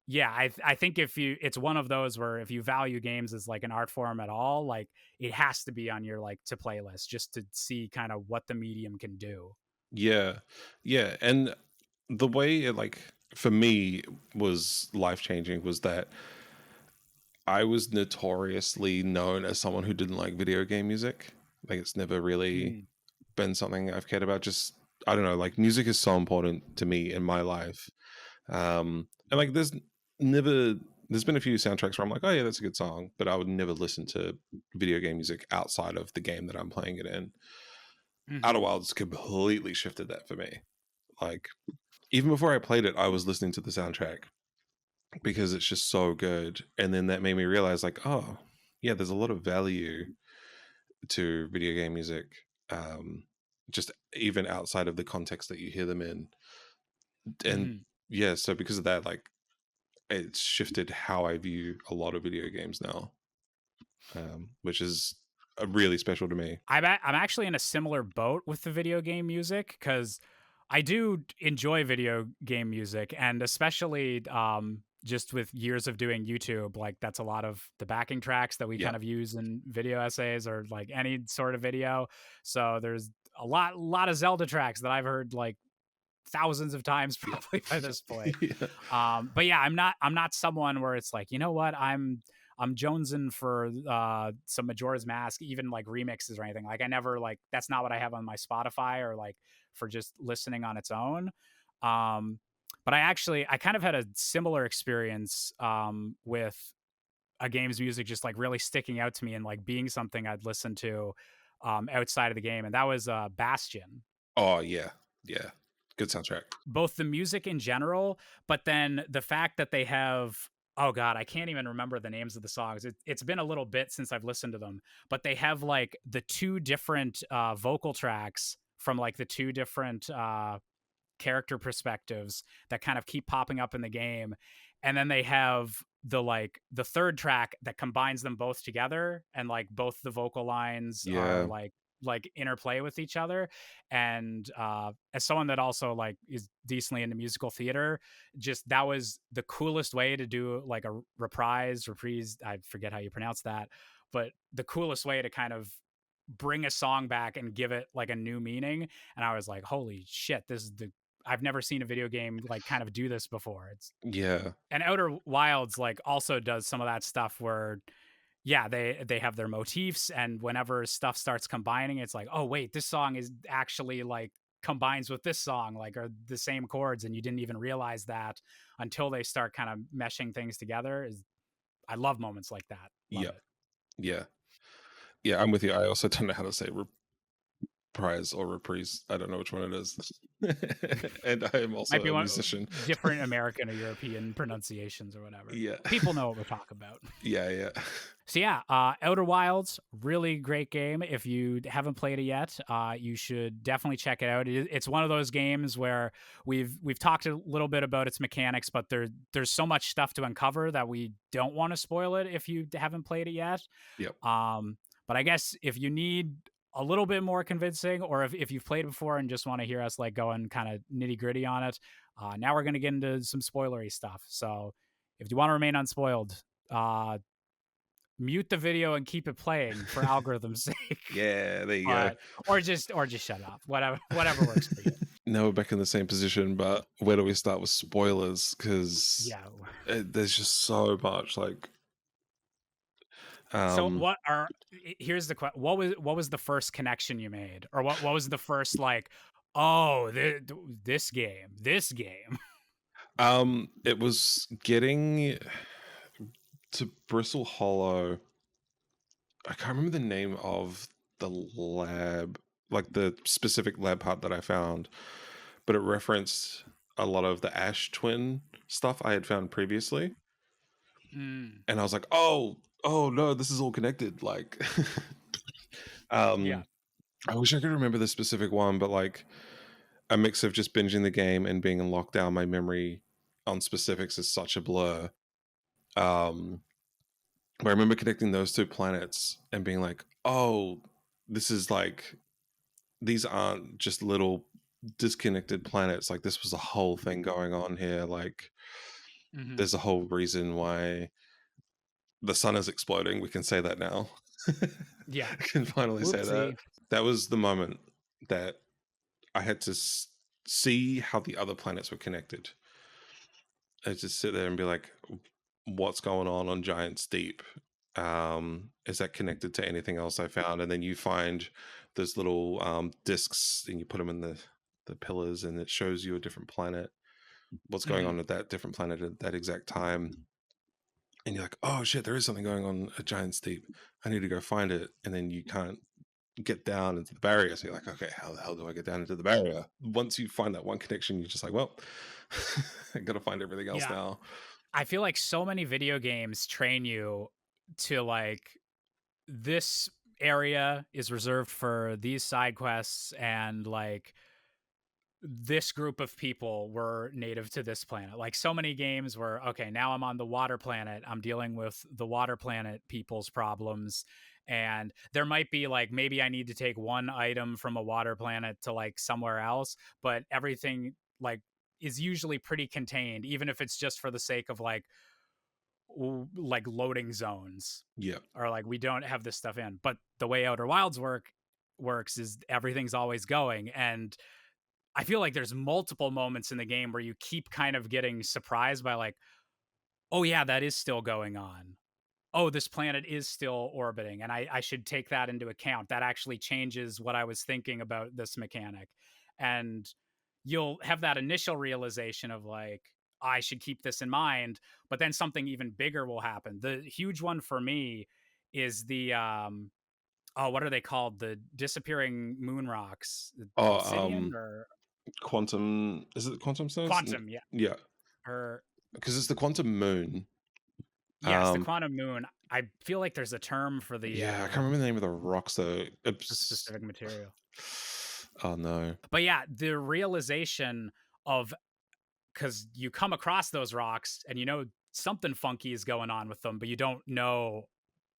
yeah, I think it's one of those where if you value games as like an art form at all, like it has to be on your like to play list just to see kind of what the medium can do. Yeah. Yeah. And the way it, like, for me was life changing was that I was notoriously known as someone who didn't like video game music. Like, it's never really been something I've cared about. Just, I don't know, like, music is so important to me in my life. And like, there's been a few soundtracks where I'm like, oh yeah, that's a good song, but I would never listen to video game music outside of the game that I'm playing it in. Outer Wilds completely shifted that for me. Like, even before I played it, I was listening to the soundtrack because it's just so good. And then that made me realize, like, oh yeah, there's a lot of value to video game music, just even outside of the context that you hear them in. And yeah, so because of that, like, it's shifted how I view a lot of video games now, which is really special to me. I'm actually in a similar boat with the video game music, because I do enjoy video game music, and especially just with years of doing YouTube, like that's a lot of the backing tracks that we kind of use in video essays or like any sort of video. So there's a lot of Zelda tracks that I've heard like thousands of times probably by this point. But yeah, I'm not someone where it's like, you know what, I'm jonesing for some Majora's Mask, even like remixes or anything. Like, I never, like, that's not what I have on my Spotify or like for just listening on its own. But I kind of had a similar experience with a game's music just like really sticking out to me and like being something I'd listen to outside of the game, and that was Bastion. Oh yeah, good soundtrack. Both the music in general, but then the fact that they have, oh god, I can't even remember the names of the songs. It's been a little bit since I've listened to them, but they have like the two different vocal tracks from like the two different character perspectives that kind of keep popping up in the game. And then they have the third track that combines them both together, and like both the vocal lines are like interplay with each other. And as someone that also like is decently into musical theater, just that was the coolest way to do like a reprise, I forget how you pronounce that, but the coolest way to kind of bring a song back and give it like a new meaning. And I was like, holy shit, I've never seen a video game like kind of do this before. And Outer Wilds like also does some of that stuff where they have their motifs, and whenever stuff starts combining, it's like, oh wait, this song is actually like combines with this song, like are the same chords, and you didn't even realize that until they start kind of meshing things together. I love moments like that. Yeah, I'm with you. I also don't know how to say reprise or reprise. I don't know which one it is. And I am also a musician. Different American or European pronunciations or whatever. Yeah. People know what we're talking about. Yeah. So yeah, Outer Wilds, really great game. If you haven't played it yet, you should definitely check it out. It's one of those games where we've talked a little bit about its mechanics, but there's so much stuff to uncover that we don't want to spoil it if you haven't played it yet. Yep. But I guess if you need a little bit more convincing, or if you've played it before and just want to hear us like go and kind of nitty gritty on it, now we're going to get into some spoilery stuff. So if you want to remain unspoiled, mute the video and keep it playing for algorithm's sake. Yeah, there you go. Or just shut up. Whatever works for you. Now we're back in the same position, but where do we start with spoilers? Because there's just so much like. So here's the question: what was the first connection you made, or what was the first like, oh, this game? It was getting to Bristle Hollow, I can't remember the name of the lab, like the specific lab part that I found, but it referenced a lot of the Ash Twin stuff I had found previously. Mm. And I was like, oh no, this is all connected. Like, Yeah. I wish I could remember the specific one, but like a mix of just binging the game and being in lockdown, my memory on specifics is such a blur. But I remember connecting those two planets and being like, oh, this is like, these aren't just little disconnected planets. Like, this was a whole thing going on here. Like, there's a whole reason why the sun is exploding. We can say that now. Yeah. I can finally say that. Whoopsie. That was the moment that I had to see how the other planets were connected. I just sit there and be like, what's going on Giant's Deep? Is that connected to anything else I found? And then you find those little discs and you put them in the pillars, and it shows you a different planet, what's going on at that different planet at that exact time. And you're like, oh shit, there is something going on at Giant's Deep. I need to go find it. And then you can't get down into the barrier. So you're like, okay, how the hell do I get down into the barrier? Once you find that one connection, you're just like, well, I gotta find everything else now. I feel like so many video games train you to like, this area is reserved for these side quests, and like this group of people were native to this planet. Like, so many games where, okay, now I'm on the water planet, I'm dealing with the water planet people's problems, and there might be like, maybe I need to take one item from a water planet to like somewhere else, but everything like is usually pretty contained, even if it's just for the sake of like loading zones. Yeah. Or like, we don't have this stuff in. But the way Outer Wilds works is everything's always going. And I feel like there's multiple moments in the game where you keep kind of getting surprised by like, oh yeah, that is still going on. Oh, this planet is still orbiting, and I should take that into account. That actually changes what I was thinking about this mechanic. And you'll have that initial realization of like, I should keep this in mind, but then something even bigger will happen. The huge one for me is the what are they called? The disappearing moon rocks. Obsidian or quantum, is it quantum stones? quantum, yeah. Yeah. Or because it's the quantum moon. yes, the quantum moon. I feel like there's a term for the I can't remember the name of the rocks though. the specific material. Oh no. But yeah, the realization of, because you come across those rocks and you know something funky is going on with them, but you don't know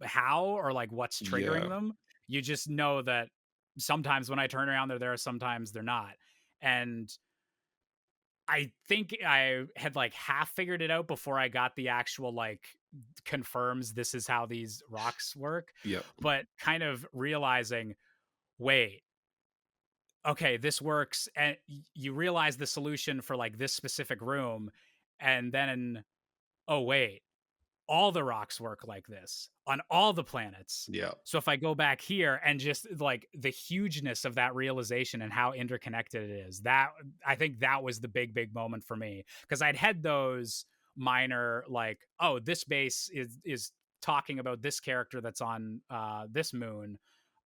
how or like what's triggering them. You just know that sometimes when I turn around, they're there, sometimes they're not. And I think I had like half figured it out before I got the actual like confirms this is how these rocks work. Yep. But kind of realizing, wait, okay, this works, and you realize the solution for like this specific room, and then, oh wait, all the rocks work like this on all the planets. Yeah. So if I go back here, and just like the hugeness of that realization and how interconnected it is, that I think that was the big moment for me, because I'd had those minor like, oh, this base is talking about this character that's on this moon,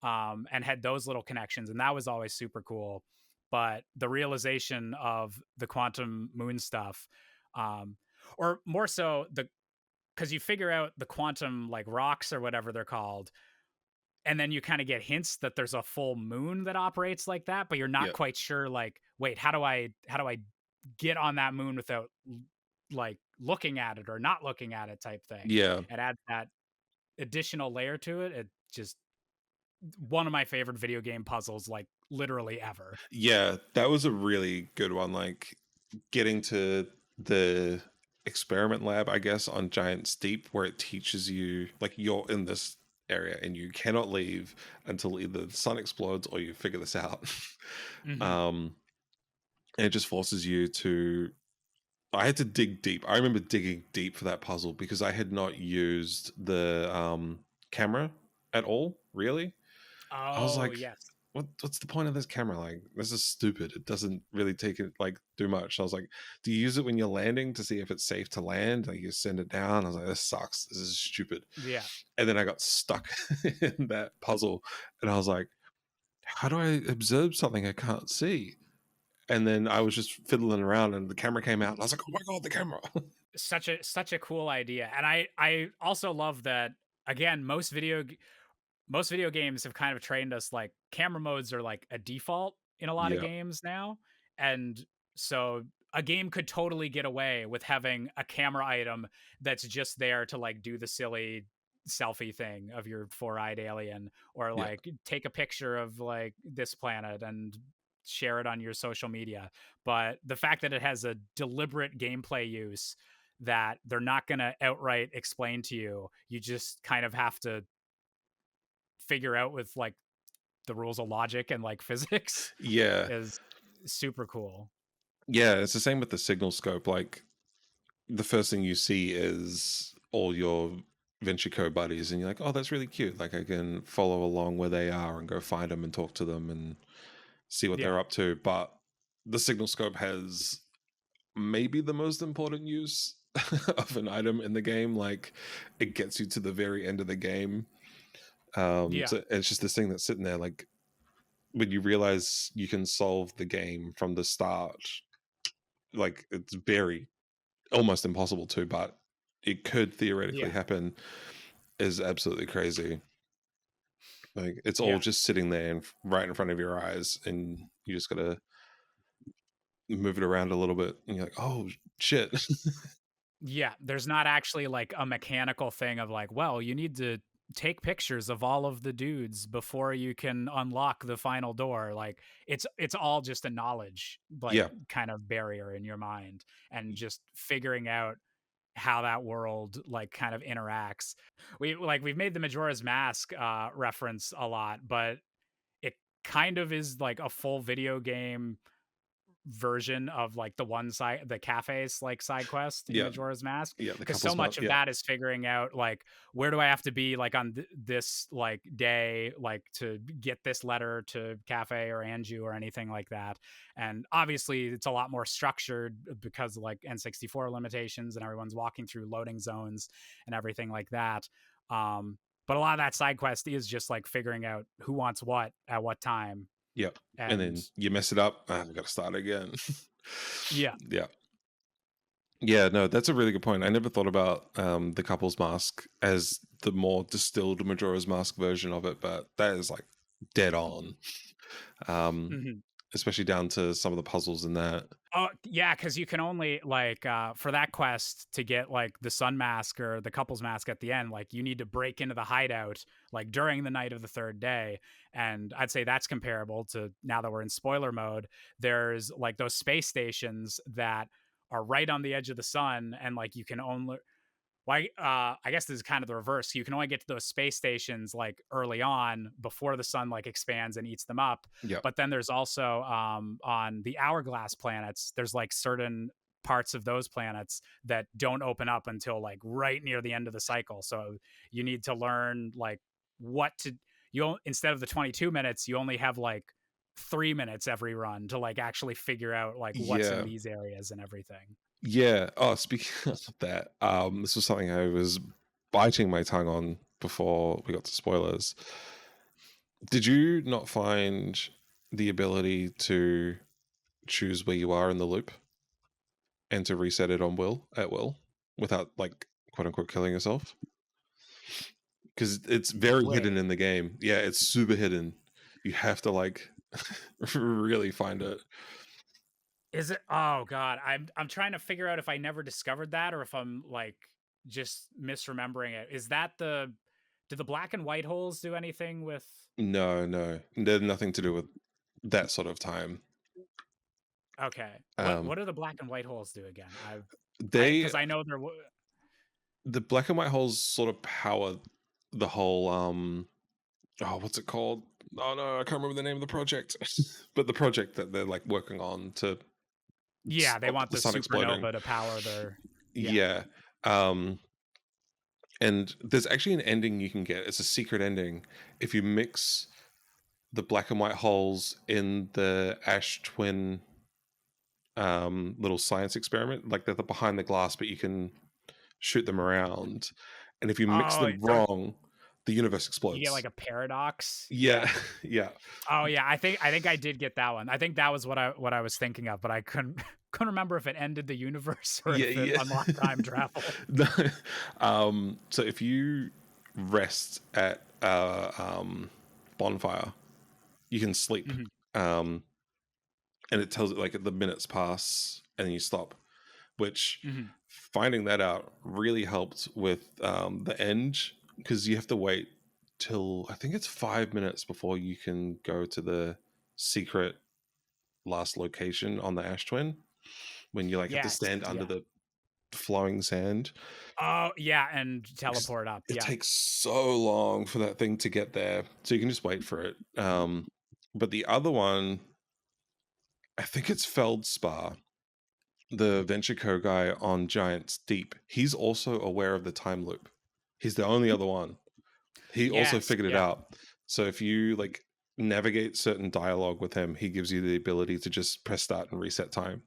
and had those little connections, and that was always super cool. But the realization of the quantum moon stuff, or more so because you figure out the quantum like rocks or whatever they're called, and then you kind of get hints that there's a full moon that operates like that, but you're not quite sure like, wait, how do I get on that moon without like looking at it or not looking at it type thing. It adds that additional layer to it. It just one of my favorite video game puzzles, like literally ever. Yeah, that was a really good one. Like getting to the experiment lab, I guess, on Giant's Deep, where it teaches you like you're in this area and you cannot leave until either the sun explodes or you figure this out. And it just forces you to. I had to dig deep. I remember digging deep for that puzzle because I had not used the camera at all, really. Oh, I was like, yes. what's the point of this camera? Like, this is stupid. It doesn't really take it like do much. So I was like, do you use it when you're landing to see if it's safe to land? Like, you send it down. I was like, this sucks. This is stupid. Yeah. And then I got stuck in that puzzle, and I was like, how do I observe something I can't see? And then I was just fiddling around, and the camera came out, and I was like, oh my god, the camera. Such a cool idea. And I also love that, again, most video games have kind of trained us like camera modes are like a default in a lot of Yeah. games now. And so a game could totally get away with having a camera item that's just there to like do the silly selfie thing of your four-eyed alien, or Yeah. like take a picture of like this planet and share it on your social media. But the fact that it has a deliberate gameplay use that they're not going to outright explain to you, you just kind of have to figure out with like the rules of logic and like physics, Yeah. is super cool. Yeah, it's the same with the signal scope. Like, the first thing you see is all your Venture Co buddies, and you're like, oh, that's really cute. Like, I can follow along where they are and go find them and talk to them and see what they're up to. But the signal scope has maybe the most important use of an item in the game. Like, it gets you to the very end of the game. So it's just this thing that's sitting there. Like, when you realize you can solve the game from the start, like, it's very almost impossible to, but it could theoretically happen, is absolutely crazy. Like, it's all just sitting there right in front of your eyes, and you just gotta move it around a little bit, and you're like, oh shit. Yeah, there's not actually like a mechanical thing of like, well, you need to take pictures of all of the dudes before you can unlock the final door. Like, it's all just a knowledge like kind of barrier in your mind, and just figuring out how that world like kind of interacts. We've made the Majora's Mask reference a lot, but it kind of is like a full video game version of like the cafes like side quest in Majora's Mask, because so much of that is figuring out like, where do I have to be like on this like day, like to get this letter to Cafe or Anju or anything like that. And obviously it's a lot more structured because of like N64 limitations, and everyone's walking through loading zones and everything like that. But a lot of that side quest is just like figuring out who wants what at what time. Yep. And then you mess it up, I've got to start again. Yeah. No, that's a really good point. I never thought about the couple's mask as the more distilled Majora's Mask version of it, but that is like dead on. Especially down to some of the puzzles in that. Oh yeah, because you can only like for that quest to get like the sun mask or the couple's mask at the end, like you need to break into the hideout like during the night of the third day. And I'd say that's comparable to, now that we're in spoiler mode, there's like those space stations that are right on the edge of the sun, and like you can only, I guess this is kind of the reverse. You can only get to those space stations like early on before the sun like expands and eats them up. But then there's also on the hourglass planets, there's like certain parts of those planets that don't open up until like right near the end of the cycle. So you need to learn like instead of the 22 minutes, you only have like 3 minutes every run to like actually figure out like what's in these areas and everything. Yeah. Oh, speaking of that, this was something I was biting my tongue on before we got to spoilers. Did you not find the ability to choose where you are in the loop and to reset it at will without like quote unquote killing yourself? Because it's very hidden in the game. Yeah, it's super hidden. You have to like really find it. Is it? Oh god, I'm trying to figure out if I never discovered that or if I'm like just misremembering it. Is that did the black and white holes do anything with? No, there's nothing to do with that sort of time. Okay, what do the black and white holes do again? Because I know the black and white holes sort of power the whole what's it called? Oh no, I can't remember the name of the project. But the project that they're like working on to they want the supernova exploding to power their and there's actually an ending you can get. It's a secret ending if you mix the black and white holes in the Ash Twin little science experiment. Like they're behind the glass, but you can shoot them around. And if you mix Oh, them wrong, the universe you get explodes. like a paradox. Yeah, yeah. Oh yeah, I think I did get that one. I think that was what I was thinking of, but I couldn't couldn't remember if it ended the universe or if it unlocked time travel. So if you rest at bonfire, you can sleep. And it tells it like the minutes pass and then you stop, which finding that out really helped with the end, because you have to wait till I think it's 5 minutes before you can go to the secret last location on the Ash Twin, when you like have to stand under the flowing sand. Oh yeah, and teleport up. It takes so long for that thing to get there, so you can just wait for it. But the other one, I think it's Feldspar, the Venture Co guy on Giants Deep. He's also aware of the time loop. He's the only other one. He also figured it out. So if you like navigate certain dialogue with him, he gives you the ability to just press start and reset time,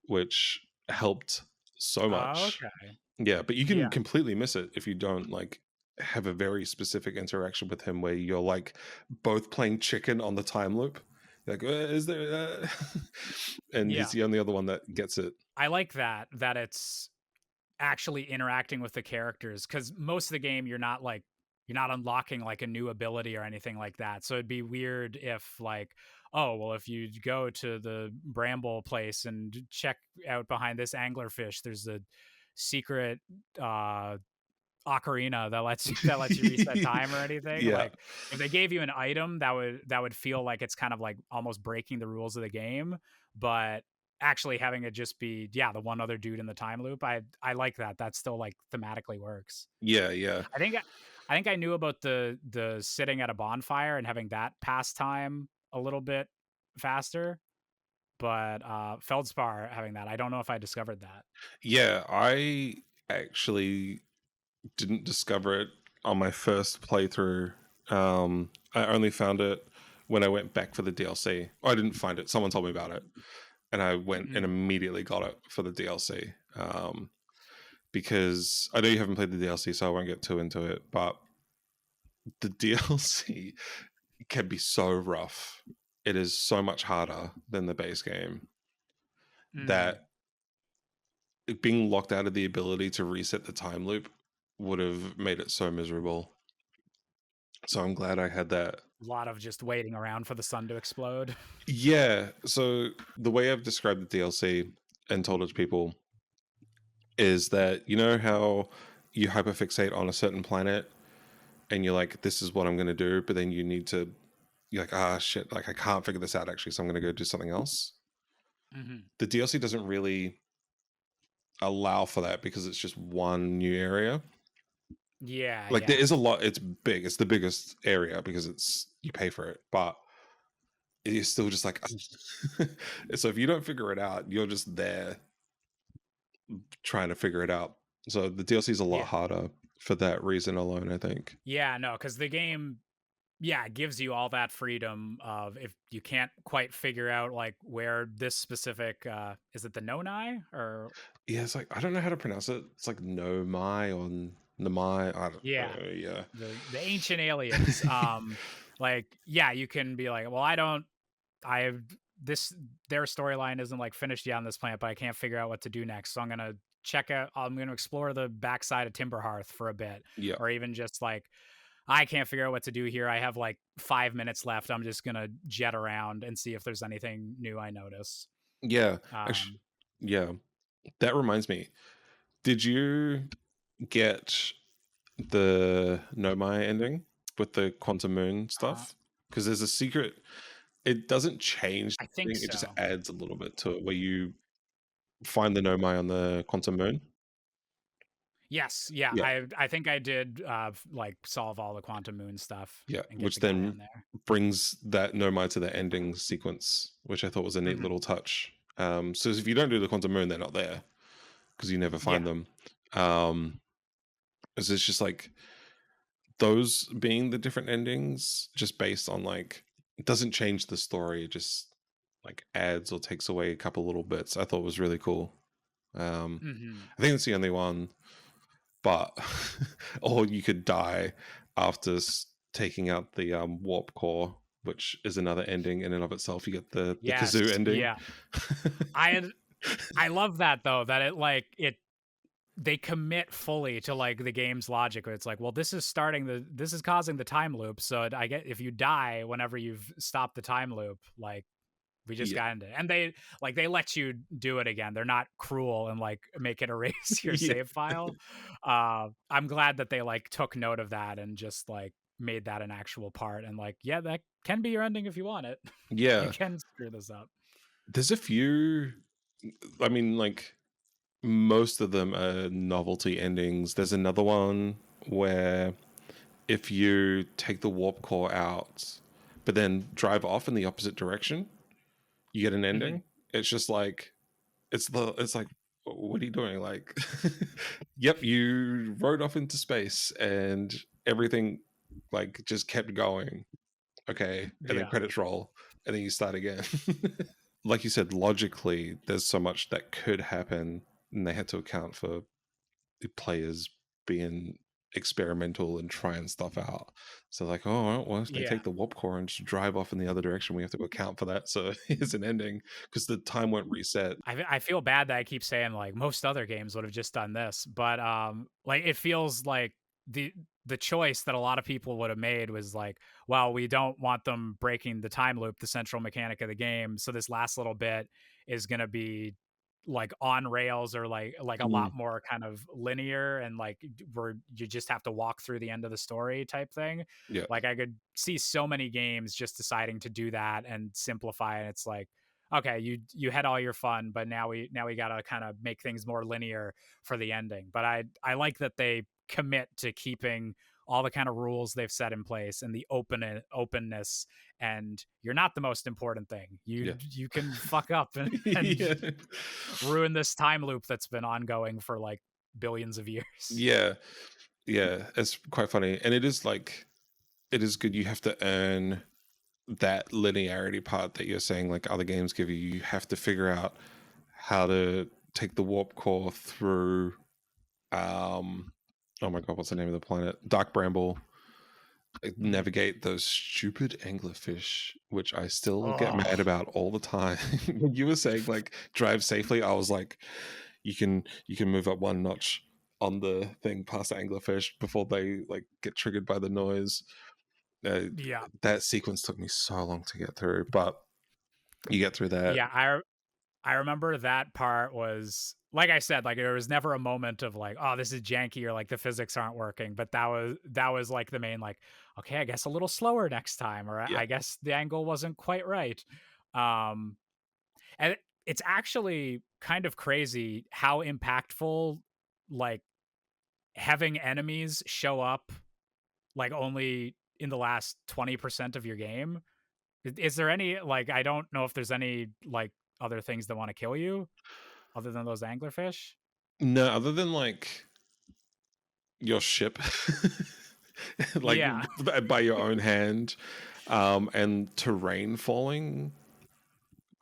which helped so much. Okay. Yeah, but you can completely miss it if you don't like have a very specific interaction with him where you're like both playing chicken on the time loop. Like, is there? And he's the only other one that gets it. I like that it's actually interacting with the characters, because most of the game you're not unlocking like a new ability or anything like that. So it'd be weird if like, oh well, if you go to the Bramble place and check out behind this anglerfish, there's a secret ocarina that lets you reset time or anything. Like if they gave you an item that would feel like it's kind of like almost breaking the rules of the game, but actually having it just be the one other dude in the time loop, I like that still like thematically works. I think I knew about the sitting at a bonfire and having that pass time a little bit faster, but Feldspar having that, I don't know if I discovered that. I actually didn't discover it on my first playthrough. I only found it when I went back for the DLC. I didn't find it. Someone told me about it. And I went and immediately got it for the DLC. Because I know you haven't played the DLC, so I won't get too into it. But the DLC can be so rough. It is so much harder than the base game that being locked out of the ability to reset the time loop would have made it so miserable. So I'm glad I had that. A lot of just waiting around for the sun to explode. Yeah. So the way I've described the DLC and told it to people is that, you know how you hyperfixate on a certain planet and you're like, this is what I'm going to do. But then you're like, shit, like I can't figure this out actually. So I'm going to go do something else. The DLC doesn't really allow for that because it's just one new area. There is a lot. It's big. It's the biggest area because you pay for it, but it is still just like so if you don't figure it out, you're just there trying to figure it out. So the DLC is a lot harder for that reason alone, I think. Because the game gives you all that freedom of, if you can't quite figure out like where this specific is it the Nonai or it's like, I don't know how to pronounce it. It's like Nomai or Namai. I don't know. The ancient aliens. You can be like, well, their storyline isn't like finished yet on this planet, but I can't figure out what to do next. So I'm gonna explore the backside of Timberhearth for a bit. Or even just like, I can't figure out what to do here. I have like 5 minutes left. I'm just gonna jet around and see if there's anything new I notice. Actually, that reminds me. Did you get the Nomai ending with the quantum moon stuff? Because there's a secret. It doesn't change. I think so. It just adds a little bit to it where you find the Nomai on the quantum moon. Yes, I think I did like solve all the quantum moon stuff. Which then brings that Nomai to the ending sequence, which I thought was a neat little touch. So if you don't do the quantum moon, they're not there because you never find them. It's just like those being the different endings, just based on like, it doesn't change the story, it just like adds or takes away a couple little bits, I thought was really cool. I think it's the only one, but or you could die after taking out the warp core, which is another ending in and of itself. You get the Yes, kazoo ending. yeah. I love that though, that it they commit fully to like the game's logic. Where it's like, well, this is causing the time loop. So I get if you die whenever you've stopped the time loop, like we just got into it. And they let you do it again. They're not cruel and like make it erase your save file. I'm glad that they like took note of that and just like made that an actual part. And like, yeah, that can be your ending if you want it. Yeah. You can screw this up. There's a few, I mean, like most of them are novelty endings. There's another one where if you take the warp core out, but then drive off in the opposite direction, you get an ending. It's just like, it's like, what are you doing? Like, yep, you rode off into space and everything like just kept going. Okay. And then credits roll and then you start again. Like you said, logically, there's so much that could happen, and they had to account for the players being experimental and trying stuff out. So like, oh, well, if they take the warp core and just drive off in the other direction, we have to account for that. So here's an ending because the time won't reset. I feel bad that I keep saying like most other games would have just done this, but like it feels like the choice that a lot of people would have made was like, well, we don't want them breaking the time loop, the central mechanic of the game. So this last little bit is going to be like on rails or like a lot more kind of linear and like where you just have to walk through the end of the story type thing. Yeah. Like I could see so many games just deciding to do that and simplify. And it's like, okay, you had all your fun, but now we got to kind of make things more linear for the ending. But I like that they commit to keeping all the kind of rules they've set in place and the openness, and you're not the most important thing. You can fuck up and ruin this time loop that's been ongoing for like billions of years. Yeah, it's quite funny, and it is good. You have to earn that linearity part that you're saying like other games give you. You have to figure out how to take the warp core through oh my god, what's the name of the planet? Dark Bramble. Navigate those stupid anglerfish, which I still get mad about all the time. When you were saying like drive safely, I was like, you can move up one notch on the thing past the anglerfish before they like get triggered by the noise. That sequence took me so long to get through, but you get through that. Yeah, I remember that part was, like I said, like there was never a moment of like, oh, this is janky or like the physics aren't working. But that was like the main like, okay, I guess a little slower next time, or I guess the angle wasn't quite right. And it's actually kind of crazy how impactful like having enemies show up like only in the last 20% of your game. Is there any like, I don't know if there's any like other things that want to kill you other than those anglerfish? No, other than like your ship like by your own hand, and terrain falling.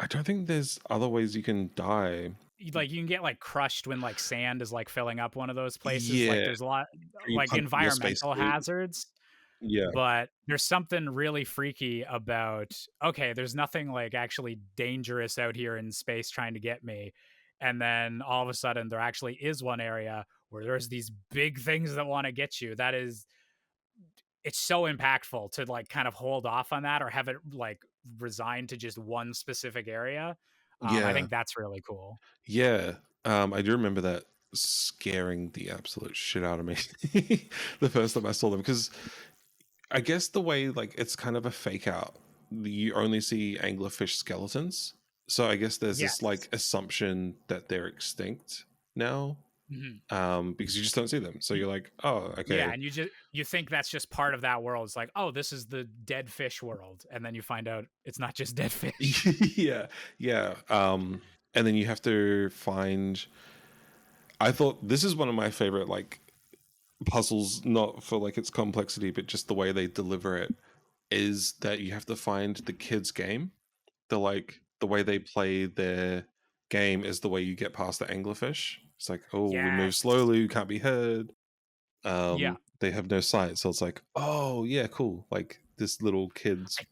I don't think there's other ways you can die. Like you can get like crushed when like sand is like filling up one of those places. Like there's a lot like environmental hazards. Yeah. But there's something really freaky about, okay, there's nothing like actually dangerous out here in space trying to get me. And then all of a sudden there actually is one area where there's these big things that want to get you. It's so impactful to like kind of hold off on that or have it like resigned to just one specific area. I think that's really cool. Yeah. I do remember that scaring the absolute shit out of me the first time I saw them, because I guess the way like it's kind of a fake out, you only see anglerfish skeletons, so I guess there's this like assumption that they're extinct now, because you just don't see them, so you're like, oh, okay. And you think that's just part of that world. It's like, oh, this is the dead fish world, and then you find out it's not just dead fish. And then you have to find, I thought this is one of my favorite like puzzles, not for like its complexity, but just the way they deliver it, is that you have to find the kids' game. The way they play their game is the way you get past the anglerfish. It's like, oh, we move Yes. slowly, you can't be heard. Yeah. They have no sight, so it's like, oh yeah, cool. Like this little kid's I,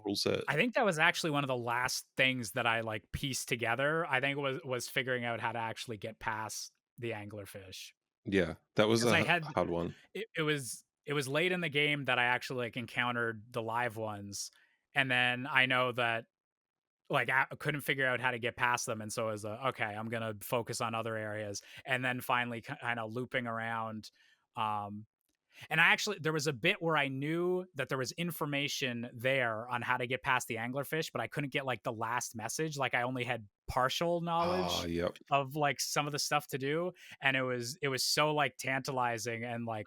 rule set. I think that was actually one of the last things that I like pieced together. I think it was figuring out how to actually get past the anglerfish. Yeah, that was Because I a had hard one. it was late in the game that I actually like encountered the live ones, and then I know that like I couldn't figure out how to get past them, and so I was okay, I'm gonna focus on other areas, and then finally kind of looping around. Um, and I actually there was a bit where I knew that there was information there on how to get past the anglerfish, but I couldn't get like the last message. Like I only had partial Ah, knowledge yep. of like some of the stuff to do, and it was so like tantalizing and like,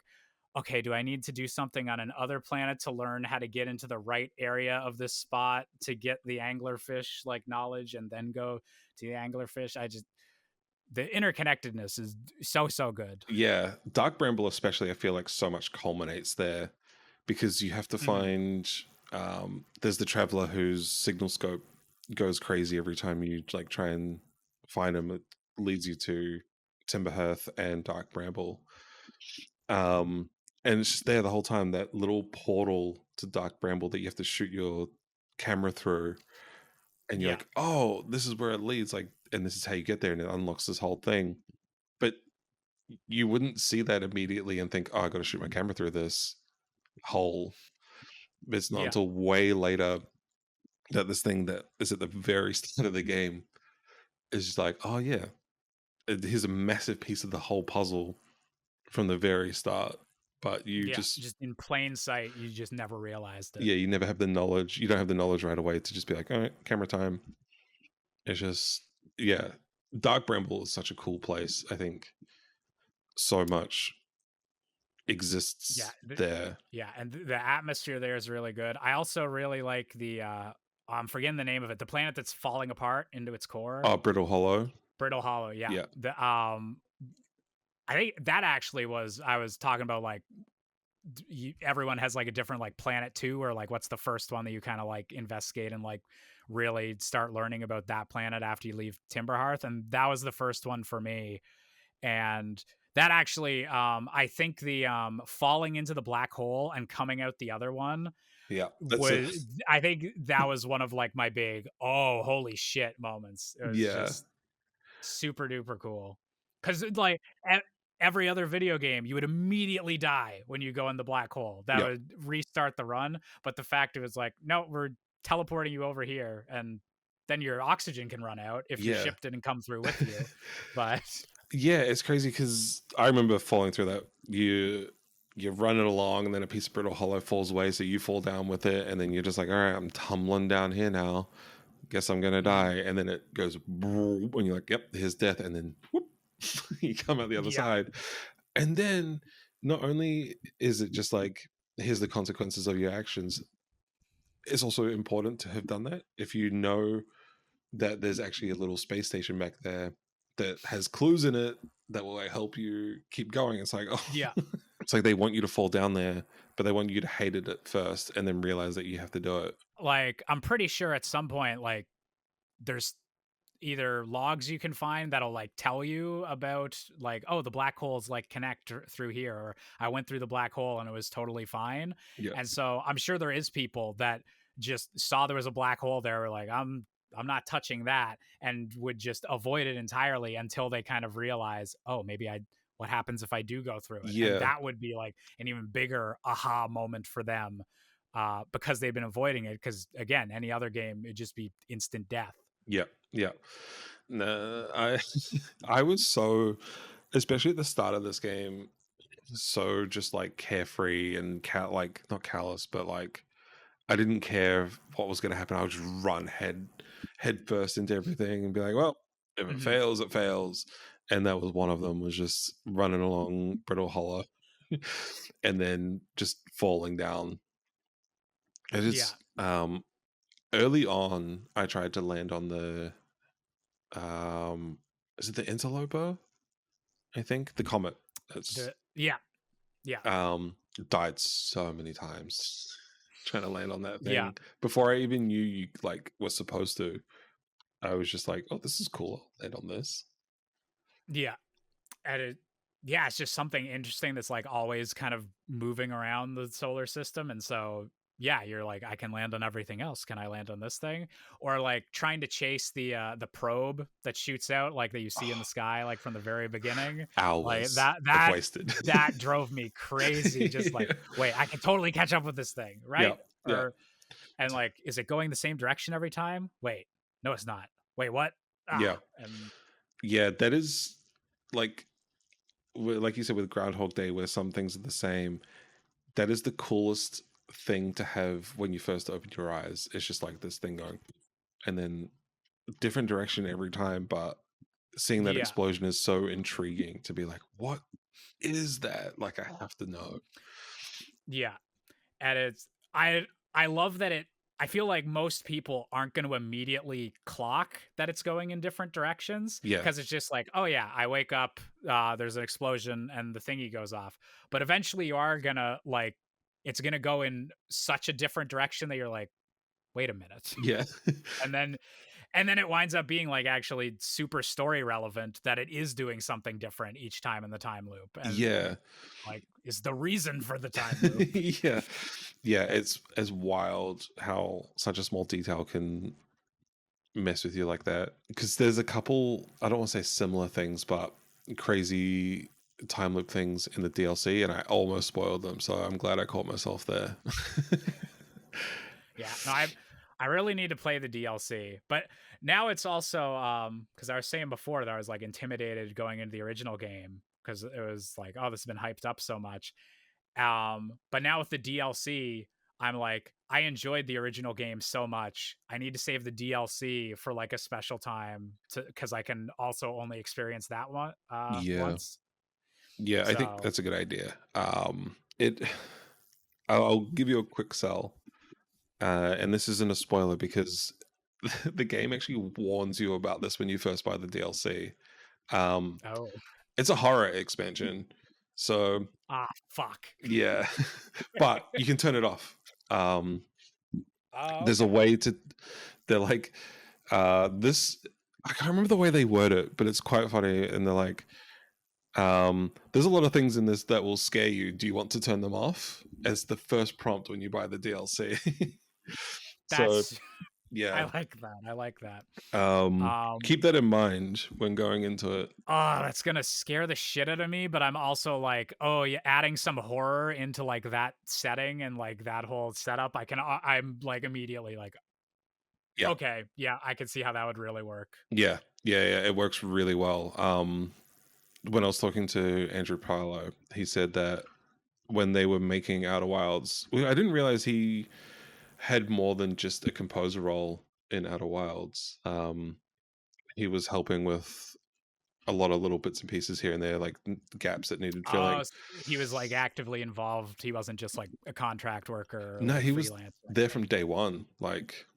okay, do I need to do something on another planet to learn how to get into the right area of this spot to get the anglerfish like knowledge and then go to the anglerfish? The interconnectedness is so good. Yeah, Dark Bramble especially, I feel like so much culminates there because you have to Mhm. find. There's the traveler whose signal scope goes crazy every time you like try and find him. It leads you to Timberhearth and Dark Bramble. And it's just there the whole time, that little portal to Dark Bramble that you have to shoot your camera through, and you're Yeah. like, oh, this is where it leads, like, and this is how you get there, and it unlocks this whole thing. But you wouldn't see that immediately and think, oh, I got to shoot my camera through this hole. It's not Yeah. until way later that this thing that is at the very start of the game is just like, oh yeah, here's a massive piece of the whole puzzle from the very start. But you Yeah, just, just in plain sight, you just never realized it. yeah, you never have the knowledge. You don't have the knowledge right away to just be like, all right, camera time. It's just, yeah. Dark Bramble is such a cool place. I think so much exists Yeah, there. yeah, and the atmosphere there is really good. I also really like the I'm forgetting the name of it, the planet that's falling apart into its core. Oh, Brittle Hollow. Brittle Hollow, yeah. Yeah. The I think that actually was I was talking about like everyone has like a different like planet too, or like what's the first one that you kind of like investigate and like really start learning about that planet after you leave Timberhearth, and that was the first one for me. And that actually I think the falling into the black hole and coming out the other one Yeah. was I think that was one of like my big oh holy shit moments. It was Yeah. just super duper cool because like every other video game you would immediately die when you go in the black hole. That Yep. would restart the run, but the fact it was like no, we're teleporting you over here, and then your oxygen can run out if your Yeah. ship didn't come through with you. But Yeah, it's crazy because I remember falling through that. You're running along, and then a piece of Brittle Hollow falls away, so you fall down with it, and then you're just like, all right, I'm tumbling down here now. Guess I'm gonna die. And then it goes, and you're like, yep, here's death, and then whoop, you come out the other Yeah. side. And then not only is it just like, here's the consequences of your actions, it's also important to have done that. If you know that there's actually a little space station back there that has clues in it that will like, help you keep going. It's like, oh, yeah, it's like they want you to fall down there, but they want you to hate it at first and then realize that you have to do it. like I'm pretty sure at some point like there's either logs you can find that'll like tell you about like oh the black holes like connect through here, or I went through the black hole and it was totally fine. Yeah. And so I'm sure there is people that just saw there was a black hole there, were like I'm not touching that, and would just avoid it entirely until they kind of realize oh maybe I what happens if I do go through it. Yeah. And that would be like an even bigger aha moment for them because they've been avoiding it, because again any other game it'd just be instant death. Yeah. Yeah. No, I was so, especially at the start of this game, so just like carefree and like not callous, but like I didn't care what was going to happen. I would just run head first into everything and be like, well, if it fails, it fails. And that was one of them, was just running along Brittle Hollow and then just falling down. It is early on I tried to land on the is it the interloper? I think the comet. Yeah. Yeah. Died so many times trying to land on that Yeah. thing before I even knew you like were supposed to. I was just like, oh, this is cool. I'll land on this. Yeah. And it's just something interesting that's like always kind of moving around the solar system. And so, yeah, you're like, I can land on everything else. Can I land on this thing? Or like trying to chase the probe that shoots out, like that you see in the sky, like from the very beginning. Like Hours that wasted. that drove me crazy. Just like, wait, I can totally catch up with this thing, Yeah. right? Or and like, is it going the same direction every time? Wait, no, it's not. Wait, what? Yeah. And Yeah, that is like you said with Groundhog Day, where some things are the same. That is the coolest thing to have when you first open your eyes. It's just like this thing going, and then different direction every time. But seeing that explosion is so intriguing to be like, what is that? Like, I have to know. Yeah, and I love that I feel like most people aren't going to immediately clock that it's going in different directions. Yeah. Because it's just like, oh yeah, I wake up, there's an explosion and the thingy goes off. But eventually you are going to like, it's going to go in such a different direction that you're like, wait a minute. Yeah. and then it winds up being like actually super story relevant that it is doing something different each time in the time loop. And Yeah. like is the reason for the time loop. Yeah, it's as wild how such a small detail can mess with you like that, because there's a couple, I don't want to say similar things, but crazy time loop things in the DLC, and I almost spoiled them, so I'm glad I caught myself there. Yeah, no, I really need to play the DLC, but now it's also because I was saying before that I was like intimidated going into the original game because it was like, oh, this has been hyped up so much. But now with the DLC, I'm like, I enjoyed the original game so much. I need to save the DLC for like a special time because I can also only experience that one once. Yeah, I think that's a good idea. I'll give you a quick sell. And this isn't a spoiler because the game actually warns you about this when you first buy the DLC. It's a horror expansion, so fuck. Yeah, but you can turn it off. There's a way to. They're like, this. I can't remember the way they word it, but it's quite funny. And they're like, there's a lot of things in this that will scare you. Do you want to turn them off? As the first prompt when you buy the DLC. That's yeah, I like that. Keep that in mind when going into it. Oh, that's gonna scare the shit out of me, but I'm also like, oh, yeah, adding some horror into like that setting and like that whole setup, I'm like immediately like, okay, yeah, I can see how that would really work. Yeah, it works really well. When I was talking to Andrew Parlow, he said that when they were making Outer Wilds, I didn't realize he had more than just a composer role in Outer Wilds. He was helping with a lot of little bits and pieces here and there, like gaps that needed filling. He was like actively involved. He wasn't just like a contract worker. No, like he was there from day one. Like,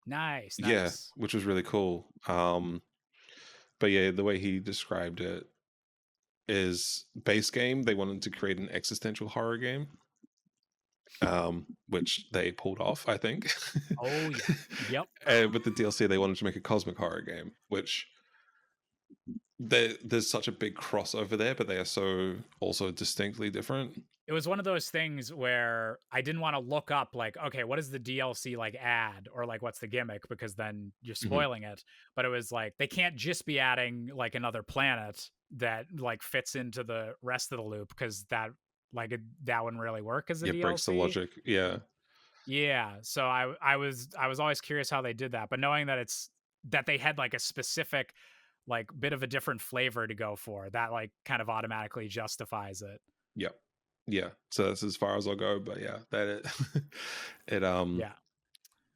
nice. Yeah, which was really cool. But yeah, the way he described it is base game. They wanted to create an existential horror game, which they pulled off, I think. Oh yeah, yep. And with the DLC, they wanted to make a cosmic horror game, which there's such a big crossover there, but they are so also distinctly different. It was one of those things where I didn't want to look up like, okay, what does the DLC like add, or like what's the gimmick, because then you're spoiling it. But it was like they can't just be adding like another planet that like fits into the rest of the loop, because that wouldn't really work as a DLC. Breaks the logic. Yeah. So I was always curious how they did that, but knowing that they had like a specific like bit of a different flavor to go for, that like kind of automatically justifies it. Yeah, so that's as far as I'll go, but yeah,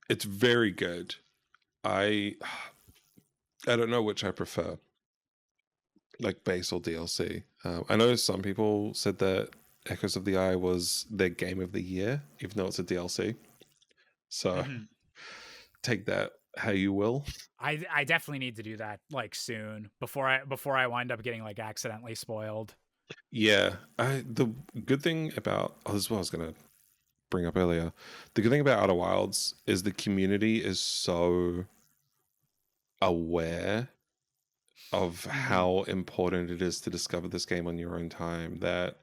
it's very good. I don't know which I prefer, like base or DLC. I know some people said that Echoes of the Eye was their game of the year, even though it's a DLC. So take that how you will. I definitely need to do that like soon before I wind up getting like accidentally spoiled. Yeah, the good thing about this is what I was gonna bring up earlier. The good thing about Outer Wilds is the community is so aware of Mhm. how important it is to discover this game on your own time that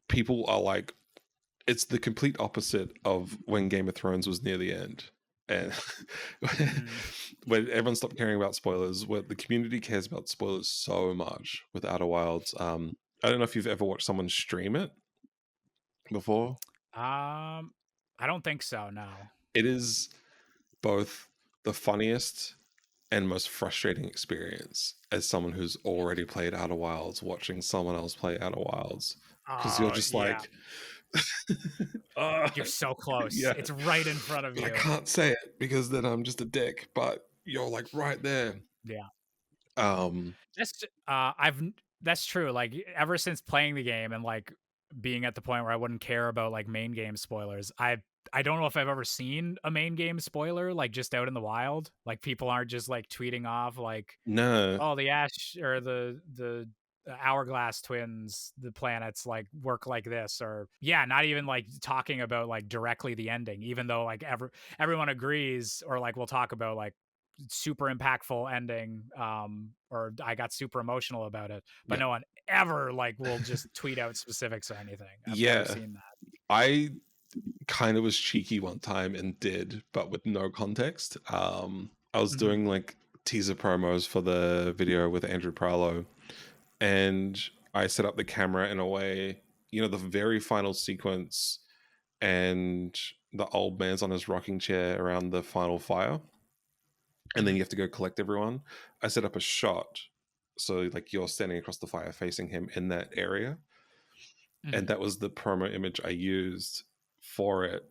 people are like, it's the complete opposite of when Game of Thrones was near the end. And Mhm. when everyone stopped caring about spoilers, where the community cares about spoilers so much with Outer Wilds. I don't know if you've ever watched someone stream it before. I don't think so, no. It is both the funniest and most frustrating experience as someone who's already played Outer Wilds watching someone else play Outer Wilds, because you're Oh, just yeah. like, uh, You're so close. yeah, It's right in front of I you. can't say it because then I'm just a dick, but you're like right there. Yeah. Um, That's that's true. Like ever since playing the game and like being at the point where I wouldn't care about like main game spoilers, I don't know if I've ever seen a main game spoiler like just out in the wild. Like people aren't just like tweeting off like, no, oh, the Ash or the Hourglass twins, the planets like work like this, or yeah, not even like talking about like directly the ending, even though like everyone agrees, or like we'll talk about like super impactful ending, or I got super emotional about it, but yeah, no one ever like will just tweet out specifics or anything. I've never yeah. seen that. I kind of was cheeky one time and did, but with no context. I was Mhm. doing like teaser promos for the video with Andrew Prowlo, and I set up the camera in a way, the very final sequence, and the old man's on his rocking chair around the final fire, and then Mhm. you have to go collect everyone. I set up a shot so like you're standing across the fire facing him in that area, and Mhm. that was the promo image I used for it.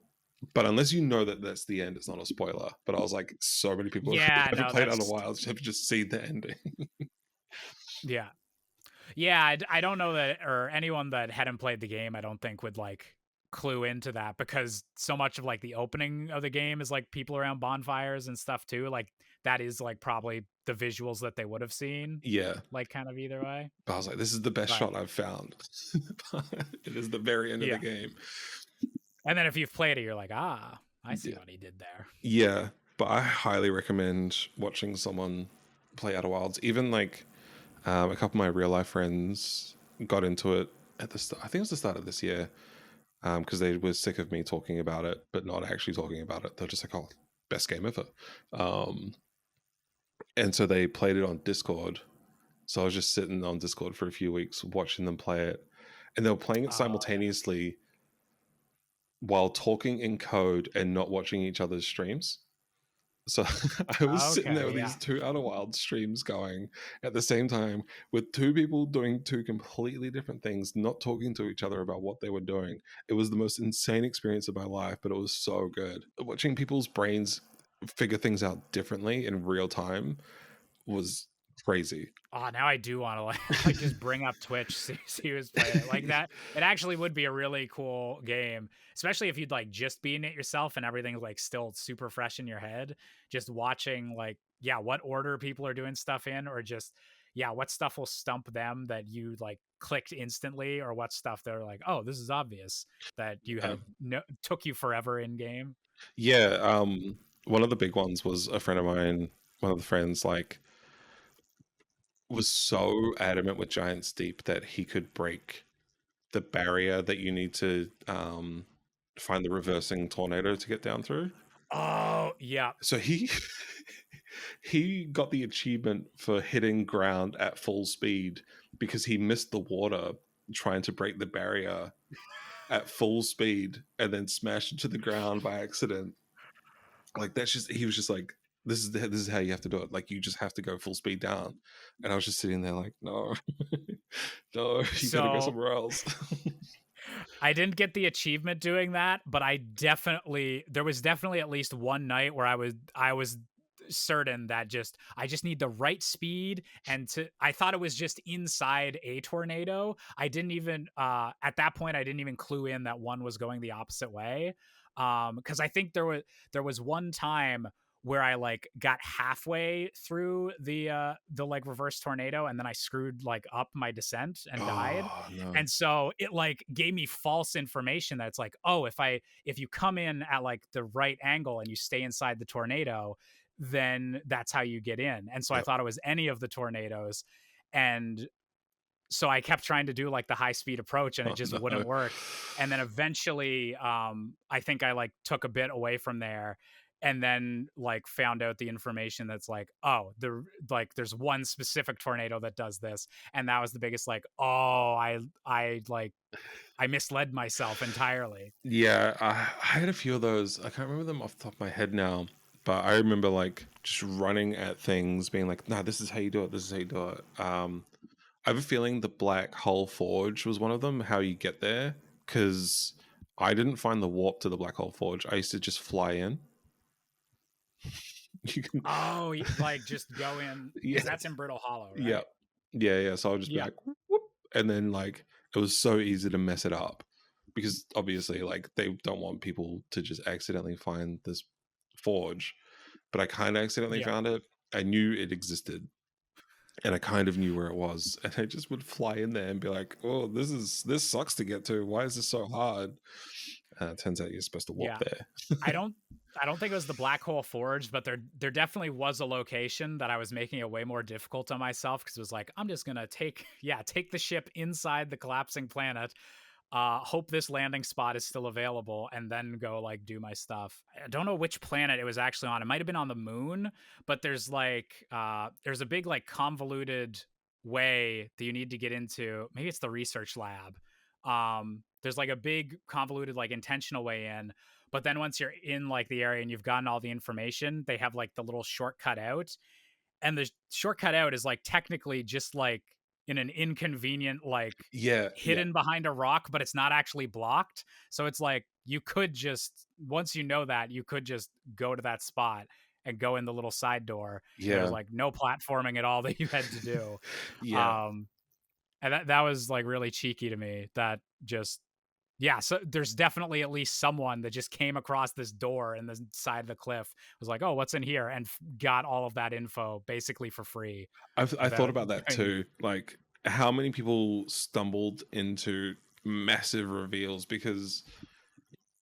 But unless you know that that's the end, it's not a spoiler. But I was like, so many people who Yeah, haven't no, played Outer that's Wilds have just seen the ending. yeah. Yeah, I don't know that, or anyone that hadn't played the game, I don't think would like clue into that, because so much of like the opening of the game is like people around bonfires and stuff too. Like that is like probably the visuals that they would have seen, Yeah, like kind of either way. but I was like, this is the best But shot I've found. It is the very end of the yeah, game. and then if you've played it, you're like, ah, I see what he did there. Yeah, but I highly recommend watching someone play Outer Wilds. Even like a couple of my real life friends got into it at the start. I think it was the start of this year, because they were sick of me talking about it, but not actually talking about it. They're just like, "Oh, best game ever," um, and so they played it on Discord. So I was just sitting on Discord for a few weeks watching them play it, and they were playing it Oh simultaneously while talking in code and not watching each other's streams. So I was yeah. sitting there Okay, with yeah. these two Outer Wild streams going at the same time, with two people doing two completely different things, not talking to each other about what they were doing. It was the most insane experience of my life, but it was so good. Watching people's brains figure things out differently in real time was crazy. Oh, now I do want to like like just bring up Twitch, see who's playing it like that. It actually would be a really cool game, especially if you'd like just be in it yourself and everything's like still super fresh in your head. Just watching like, yeah, what order people are doing stuff in, or just yeah, what stuff will stump them that you like clicked instantly, or what stuff they're like, oh, this is obvious that you Yeah. had no took you forever in game. Yeah, one of the big ones was a friend of mine, one of the friends, like, was so adamant with Giants Deep that he could break the barrier that you need to find the reversing tornado to get down through. Oh yeah. So he he got the achievement for hitting ground at full speed because he missed the water trying to break the barrier at full speed and then smashed into the ground by accident. Like that's just he was just like this is how you have to do it. Like you just have to go full speed down. And I was just sitting there like, no, no, you got to go So somewhere else. I didn't get the achievement doing that, but there was definitely at least one night where I was certain that I just need the right speed, and to I thought it was just inside a tornado. I didn't even at that point I didn't even clue in that one was going the opposite way. Because I think there was one time where I like got halfway through the like reverse tornado, and then I screwed like up my descent and died. Oh no. And so it like gave me false information that it's like, oh, if you come in at like the right angle and you stay inside the tornado, then that's how you get in. And so I Yep. thought it was any of the tornadoes. And so I kept trying to do like the high speed approach, and it just wouldn't work. And then eventually, I think I like took a bit away from there, and then like found out the information that's like, oh, there's one specific tornado that does this, and that was the biggest like, oh, I misled myself entirely. Yeah, I had a few of those. I can't remember them off the top of my head now, but I remember like just running at things, being like, "No, this is how you do it. This is how you do it." I have a feeling the Black Hole Forge was one of them. How you get there? Because I didn't find the warp to the Black Hole Forge. I used to just fly in. You can, Oh, like just go in. yeah, That's in Brittle Hollow, right? yeah, yeah. So I'll just be like, whoop, and then like it was so easy to mess it up because obviously like they don't want people to just accidentally find this forge, but I kind of accidentally found it. I knew it existed, and I kind of knew where it was, and I just would fly in there and be like, "Oh, this sucks to get to. Why is this so hard?" Turns out you're supposed to walk there. I don't think it was the Black Hole Forge, but there definitely was a location that I was making it way more difficult on myself, because it was like, I'm just gonna take the ship inside the collapsing planet, hope this landing spot is still available, and then go like do my stuff. I don't know which planet it was actually on. It might have been on the moon, but there's like there's a big like convoluted way that you need to get into. Maybe it's the research lab. There's like a big convoluted like intentional way in, but then once you're in like the area and you've gotten all the information, they have like the little shortcut out, and the shortcut out is like technically just like in an inconvenient like hidden behind a rock, but it's not actually blocked. So it's like you could just, once you know that, you could just go to that spot and go in the little side door. There's like no platforming at all that you had to do. And that was like really cheeky to me. That just so there's definitely at least someone that just came across this door in the side of the cliff, was like, oh, what's in here, and got all of that info basically for free. I thought about that too. Like, how many people stumbled into massive reveals because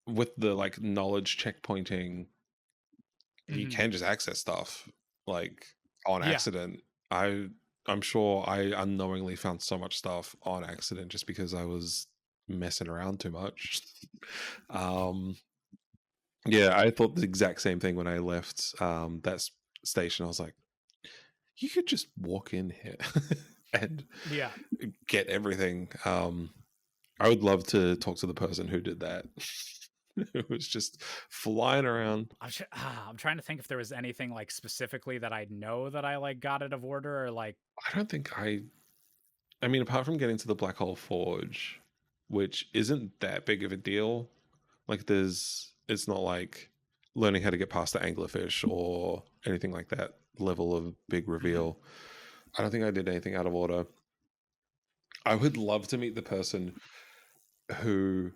with the like knowledge checkpointing, you can just access stuff like on accident. I'm sure I unknowingly found so much stuff on accident just because I was messing around too much. I thought the exact same thing when I left that station. I was like, you could just walk in here and get everything. I would love to talk to the person who did that. It was just flying around. I'm trying to think if there was anything like specifically that I know that I like got out of order, or like I don't think I mean, apart from getting to the Black Hole Forge, which isn't that big of a deal. Like it's not like learning how to get past the anglerfish or anything like that level of big reveal. I don't think I did anything out of order. I would love to meet the person who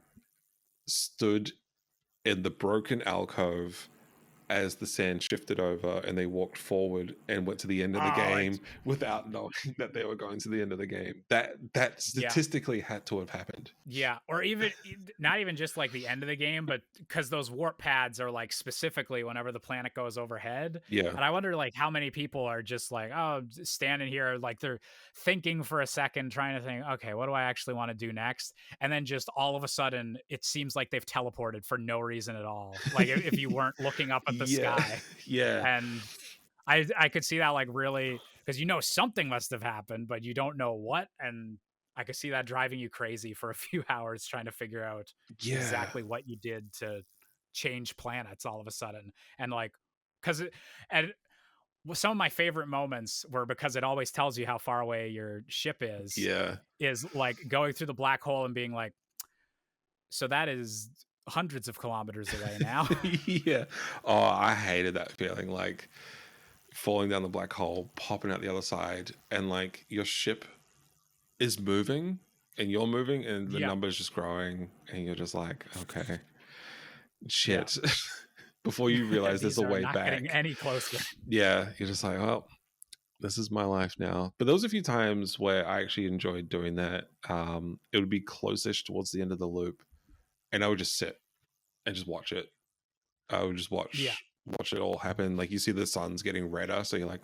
stood in the broken alcove as the sand shifted over and they walked forward and went to the end of the game without knowing that they were going to the end of the game. That statistically had to have happened. Yeah, or even not even just like the end of the game, but because those warp pads are like specifically whenever the planet goes overhead. Yeah. And I wonder like how many people are just like, oh, standing here, like they're thinking for a second, trying to think, okay, what do I actually want to do next? And then just all of a sudden, it seems like they've teleported for no reason at all. Like if you weren't looking up at the sky. And I could see that like really, because something must have happened, but you don't know what. And I could see that driving you crazy for a few hours trying to figure out exactly what you did to change planets all of a sudden. And like, because some of my favorite moments were because it always tells you how far away your ship is. Is like going through the black hole and being like, so that is hundreds of kilometers away now. Oh, I hated that feeling, like falling down the black hole, popping out the other side, and like your ship is moving and you're moving and the number's just growing and you're just like, okay, shit. before you realize there's These a are way not back. getting any closer. Yeah, you're just like, well, this is my life now. But there was a few times where I actually enjoyed doing that. It would be close-ish towards the end of the loop, and I would just sit and just watch it. I would just Yeah. watch it all happen. Like you see the sun's getting redder, so you're like,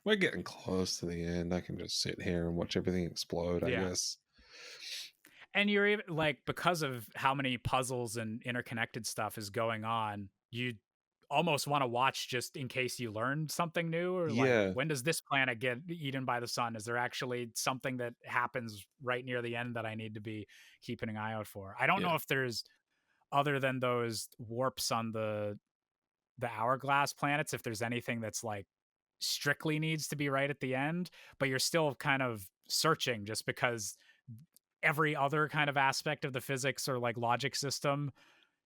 we're getting close to the end. I can just sit here and watch everything explode, I Yeah. guess. And you're even like, because of how many puzzles and interconnected stuff is going on, you almost want to watch just in case you learn something new, or like, Yeah. when does this planet get eaten by the sun? Is there actually something that happens right near the end that I need to be keeping an eye out for? I don't Yeah. know if there's, other than those warps on the hourglass planets, if there's anything that's like strictly needs to be right at the end, but you're still kind of searching just because every other kind of aspect of the physics or like logic system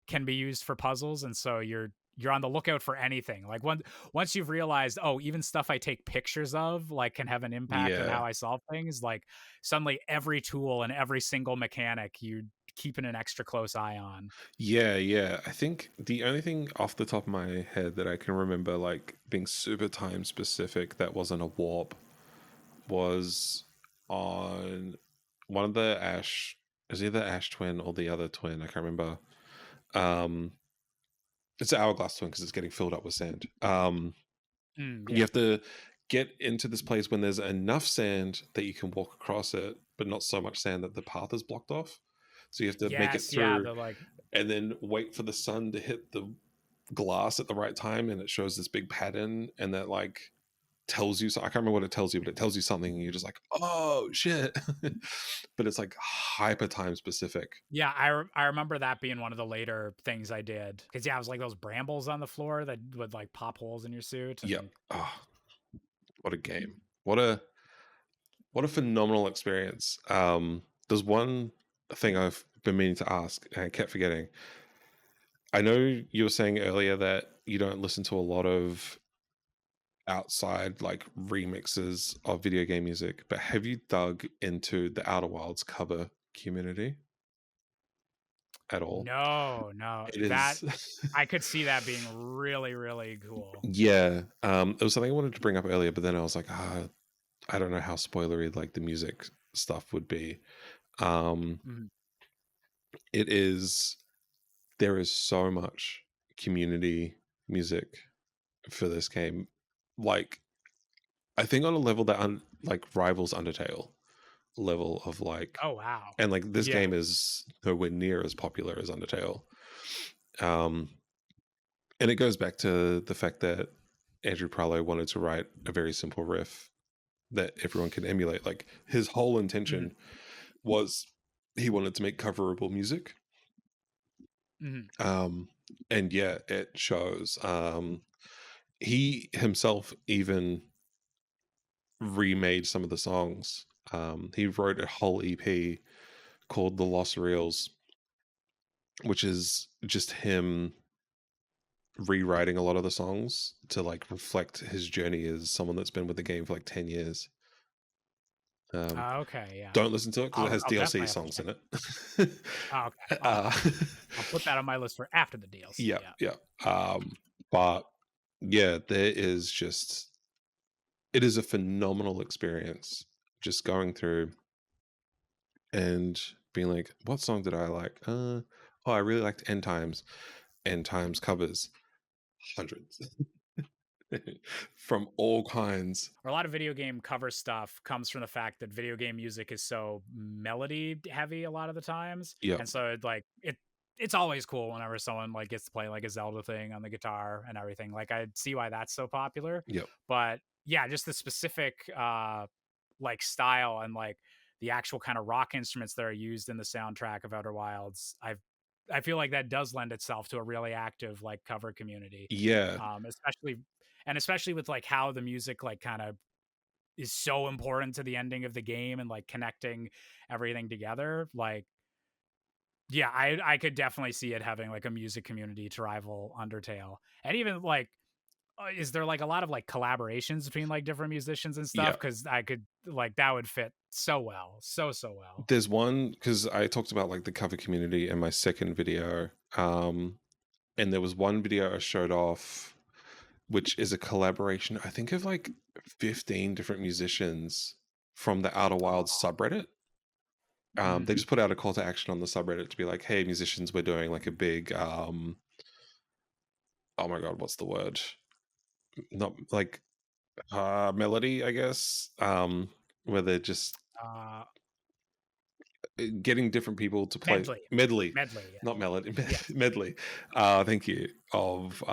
can be used for puzzles, and so you're on the lookout for anything. Like once you've realized, oh, even stuff I take pictures of like can have an impact on Yeah. how I solve things, like suddenly every tool and every single mechanic you're keeping an extra close eye on. Yeah. I think the only thing off the top of my head that I can remember like being super time specific that wasn't a warp was on one of the Ash, is either Ash twin or the other twin, I can't remember. It's an hourglass twin because it's getting filled up with sand. You Yeah. have to get into this place when there's enough sand that you can walk across it, but not so much sand that the path is blocked off. So you have to make it Yes, yeah, through the like, and then wait for the sun to hit the glass at the right time, and it shows this big pattern, and that like tells you so I can't remember what it tells you, but it tells you something, and you're just like, oh shit. But it's like hyper time specific. yeah, I remember that being one of the later things I did, because yeah, it was like those brambles on the floor that would like pop holes in your suit. And Yep. Oh, what a game. What a phenomenal experience. There's one thing I've been meaning to ask and I kept forgetting. I know you were saying earlier that you don't listen to a lot of outside like remixes of video game music, but have you dug into the Outer Wilds cover community at all? no, It that is I could see that being really, really cool. yeah. It was something I wanted to bring up earlier, but then I was like, I don't know how spoilery like the music stuff would be. Mhm. It is, there is so much community music for this game, like I think on a level that like rivals Undertale level of like, Oh wow. and like this Yeah. game is nowhere near as popular as Undertale. And it goes back to the fact that Andrew Pralo wanted to write a very simple riff that everyone can emulate. Like his whole intention was he wanted to make coverable music. Mhm. And yeah, it shows. He himself even remade some of the songs. He wrote a whole EP called The Lost Reels, which is just him rewriting a lot of the songs to like reflect his journey as someone that's been with the game for like 10 years. Okay, yeah. Don't listen to it because it has I'll DLC definitely have to songs check in it. Oh, okay. uh, I'll put that on my list for after the DLC. yeah. But yeah, there is just, it is a phenomenal experience just going through and being like, what song did I like? Oh, I really liked End Times. End Times covers hundreds from all kinds. A lot of video game cover stuff comes from the fact that video game music is so melody heavy a lot of the times. Yeah. And so it's always cool whenever someone like gets to play like a Zelda thing on the guitar and everything. Like I see why that's so popular. Yep. But yeah, just the specific like style and like the actual kind of rock instruments that are used in the soundtrack of Outer Wilds. I feel like that does lend itself to a really active like cover community. Yeah. Especially with like how the music like kind of is so important to the ending of the game and like connecting everything together. Like, yeah, I could definitely see it having like a music community to rival Undertale. And even like, is there like a lot of like collaborations between like different musicians and stuff? Yeah. Because I could like that would fit so well, so well. There's one, because I talked about like the cover community in my second video. and there was one video I showed off, which is a collaboration, I think, of like 15 different musicians from the Outer Wilds subreddit. They just put out a call to action on the subreddit to be like, hey, musicians, we're doing like a big, oh my God, what's the word? Not like melody, I guess, where they're just getting different people to play medley, yeah. not melody, Yeah. medley. Thank you. Of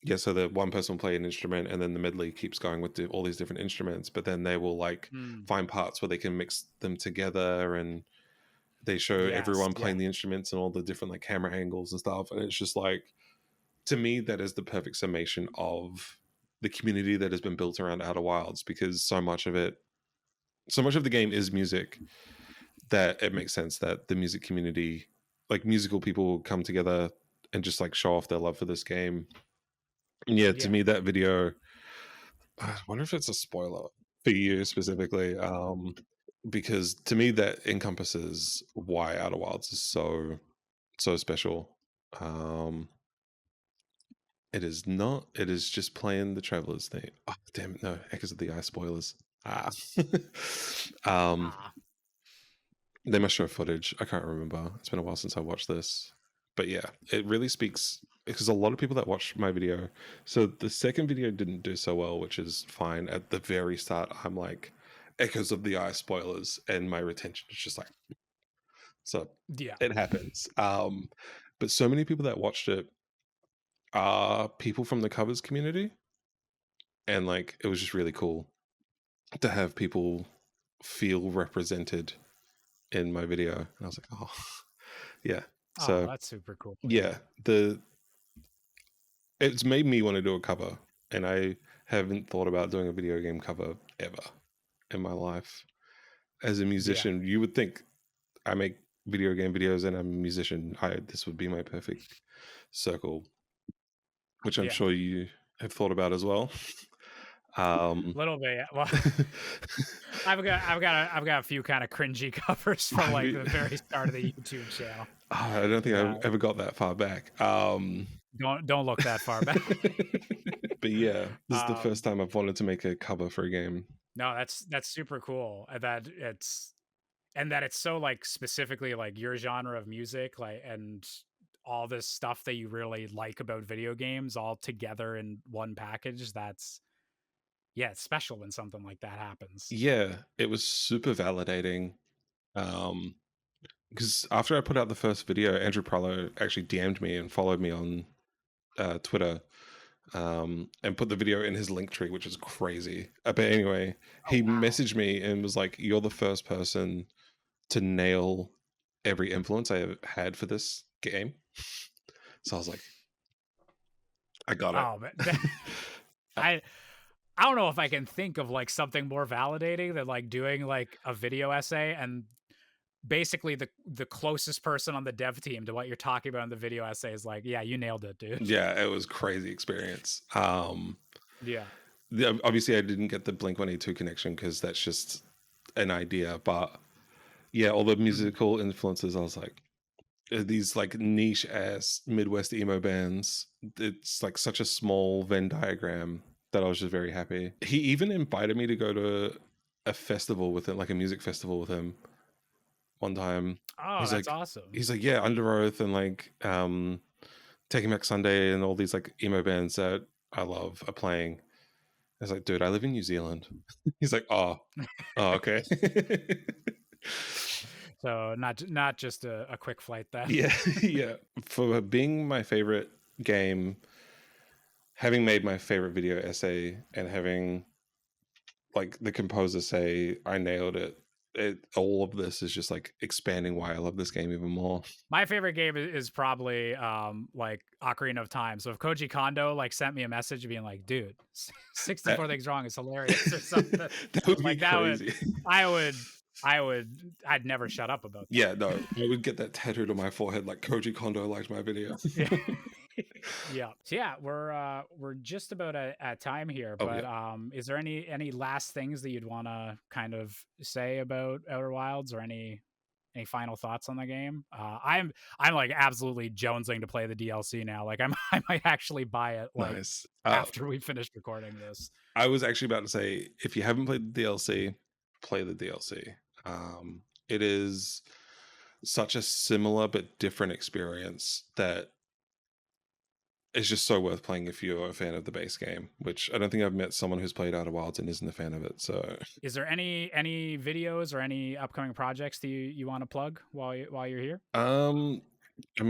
yeah, so the one person will play an instrument, and then the medley keeps going with all these different instruments. But then they will like find parts where they can mix them together, and they show everyone playing the instruments and all the different like camera angles and stuff. And it's just like, to me, that is the perfect summation of the community that has been built around Outer Wilds, because so much of the game is music, that it makes sense that the music community, like musical people, come together and just like show off their love for this game. And yeah, to me, that video, I wonder if it's a spoiler for you specifically, because to me that encompasses why Outer Wilds is so special. It is not. It is just playing the Traveler's theme. Oh, damn it, no. Echoes of the Eye spoilers. They must show footage. I can't remember. It's been a while since I watched this. But yeah, it really speaks, because a lot of people that watched my video. So the second video didn't do so well, which is fine. At the very start, I'm like, Echoes of the Eye spoilers, and my retention is just like, so yeah, it happens. But so many people that watched it are people from the covers community, and like it was just really cool to have people feel represented in my video. And I was like, oh yeah, so that's super cool. Yeah, it's made me want to do a cover, and I haven't thought about doing a video game cover ever in my life. As a musician, you would think I make video game videos and I'm a musician, this would be my perfect circle, which I'm sure you have thought about as well. A little bit. Well, I've got a few kind of cringy covers from like the very start of the YouTube channel. I don't think I've ever got that far back. Don't look that far back. But yeah, this is the first time I've wanted to make a cover for a game. No, that's super cool. That it's so like specifically like your genre of music, like, and all this stuff that you really like about video games all together in one package. That's, yeah, it's special when something like that happens. Yeah, it was super validating. Because after I put out the first video, Andrew Prello actually DM'd me and followed me on Twitter, and put the video in his link tree, which is crazy. But anyway, he messaged me and was like, "You're the first person to nail every influence I have had for this game." So I was like, I got it. Oh, man. I don't know if I can think of like something more validating than like doing like a video essay, and basically the closest person on the dev team to what you're talking about in the video essay is like, yeah, you nailed it, dude. Yeah, it was crazy experience. Yeah. Obviously I didn't get the Blink-182 connection because that's just an idea, but yeah, all the musical influences, I was like, these like niche ass Midwest emo bands, it's like such a small Venn diagram that I was just very happy. He even invited me to go to a festival with him, like a music festival with him one time. Oh, he's that's like, awesome. He's like, yeah, Under Oath and like Taking Back Sunday and all these like emo bands that I love are playing. I was like, dude, I live in New Zealand. He's like, oh okay. So not just a quick flight then. Yeah. For being my favorite game, having made my favorite video essay, and having like the composer say I nailed it, all of this is just like expanding why I love this game even more. My favorite game is probably like Ocarina of Time. So if Koji Kondo like sent me a message being like, dude, 64 things wrong is hilarious or something, that would like be crazy. I'd never shut up about that. Yeah, no, I would get that tattooed on my forehead like Koji Kondo liked my video. Yeah. So yeah, we're just about at time here, but is there any last things that you'd want to kind of say about Outer Wilds, or any any final thoughts on the game? I'm like absolutely jonesing to play the DLC now. Like I might actually buy it like Nice. after we finish recording this. I was actually about to say, if you haven't played the DLC, play the DLC. It is such a similar but different experience that it's just so worth playing if you're a fan of the base game, which I don't think I've met someone who's played Outer Wilds and isn't a fan of it. So is there any videos or any upcoming projects that you want to plug while you're here? I mean,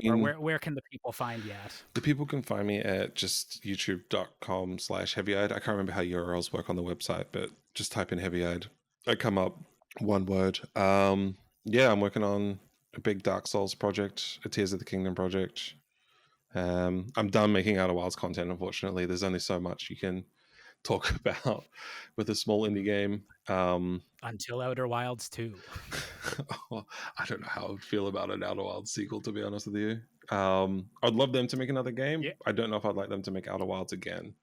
or where can the people find you at? The people can find me at just youtube.com/heavyeyed. I can't remember how URLs work on the website, but just type in heavyeyed. I come up, one word. Yeah, I'm working on a big Dark Souls project, a Tears of the Kingdom project. I'm done making Outer Wilds content, unfortunately. There's only so much you can talk about with a small indie game. Until Outer Wilds 2. Well, I don't know how I would feel about an Outer Wilds sequel, to be honest with you. I'd love them to make another game. Yeah. I don't know if I'd like them to make Outer Wilds again.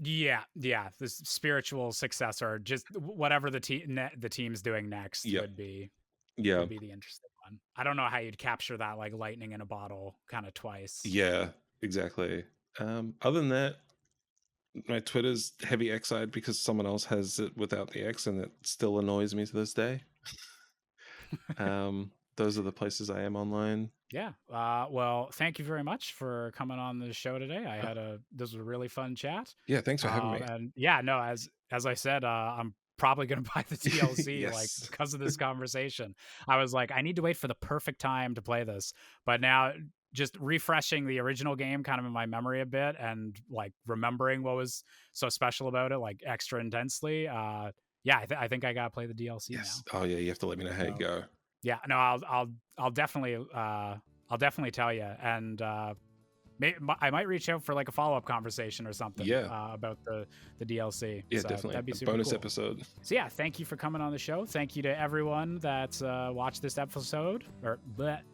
Yeah, the spiritual successor, just whatever the team's doing next would be the interesting one. I don't know how you'd capture that like lightning in a bottle kind of twice. Yeah, exactly. Other than that, my Twitter's heavy X-eyed because someone else has it without the X, and it still annoys me to this day. Those are the places I am online. Yeah. Well, thank you very much for coming on the show today. This was a really fun chat. Yeah, thanks for having me. And yeah, no, as I said, I'm probably going to buy the DLC Yes. like because of this conversation. I was like, I need to wait for the perfect time to play this. But now just refreshing the original game kind of in my memory a bit and like remembering what was so special about it, like extra intensely. Yeah, I think I got to play the DLC now. Oh yeah, you have to let me know how you go. Yeah, no, I'll definitely tell you, and I might reach out for like a follow-up conversation or something. About the DLC. Yeah, so definitely. That'd be a super bonus cool. episode. So yeah, thank you for coming on the show. Thank you to everyone that's watched this episode,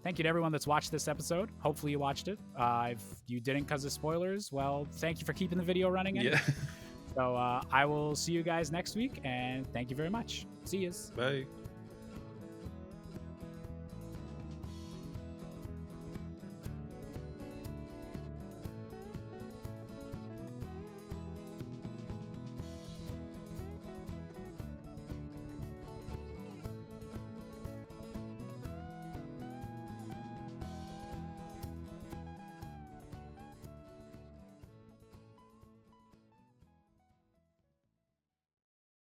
thank you to everyone that's watched this episode. Hopefully you watched it. If you didn't because of spoilers, well, thank you for keeping the video running. Anyway. Yeah. So I will see you guys next week, and thank you very much. See yous. Bye.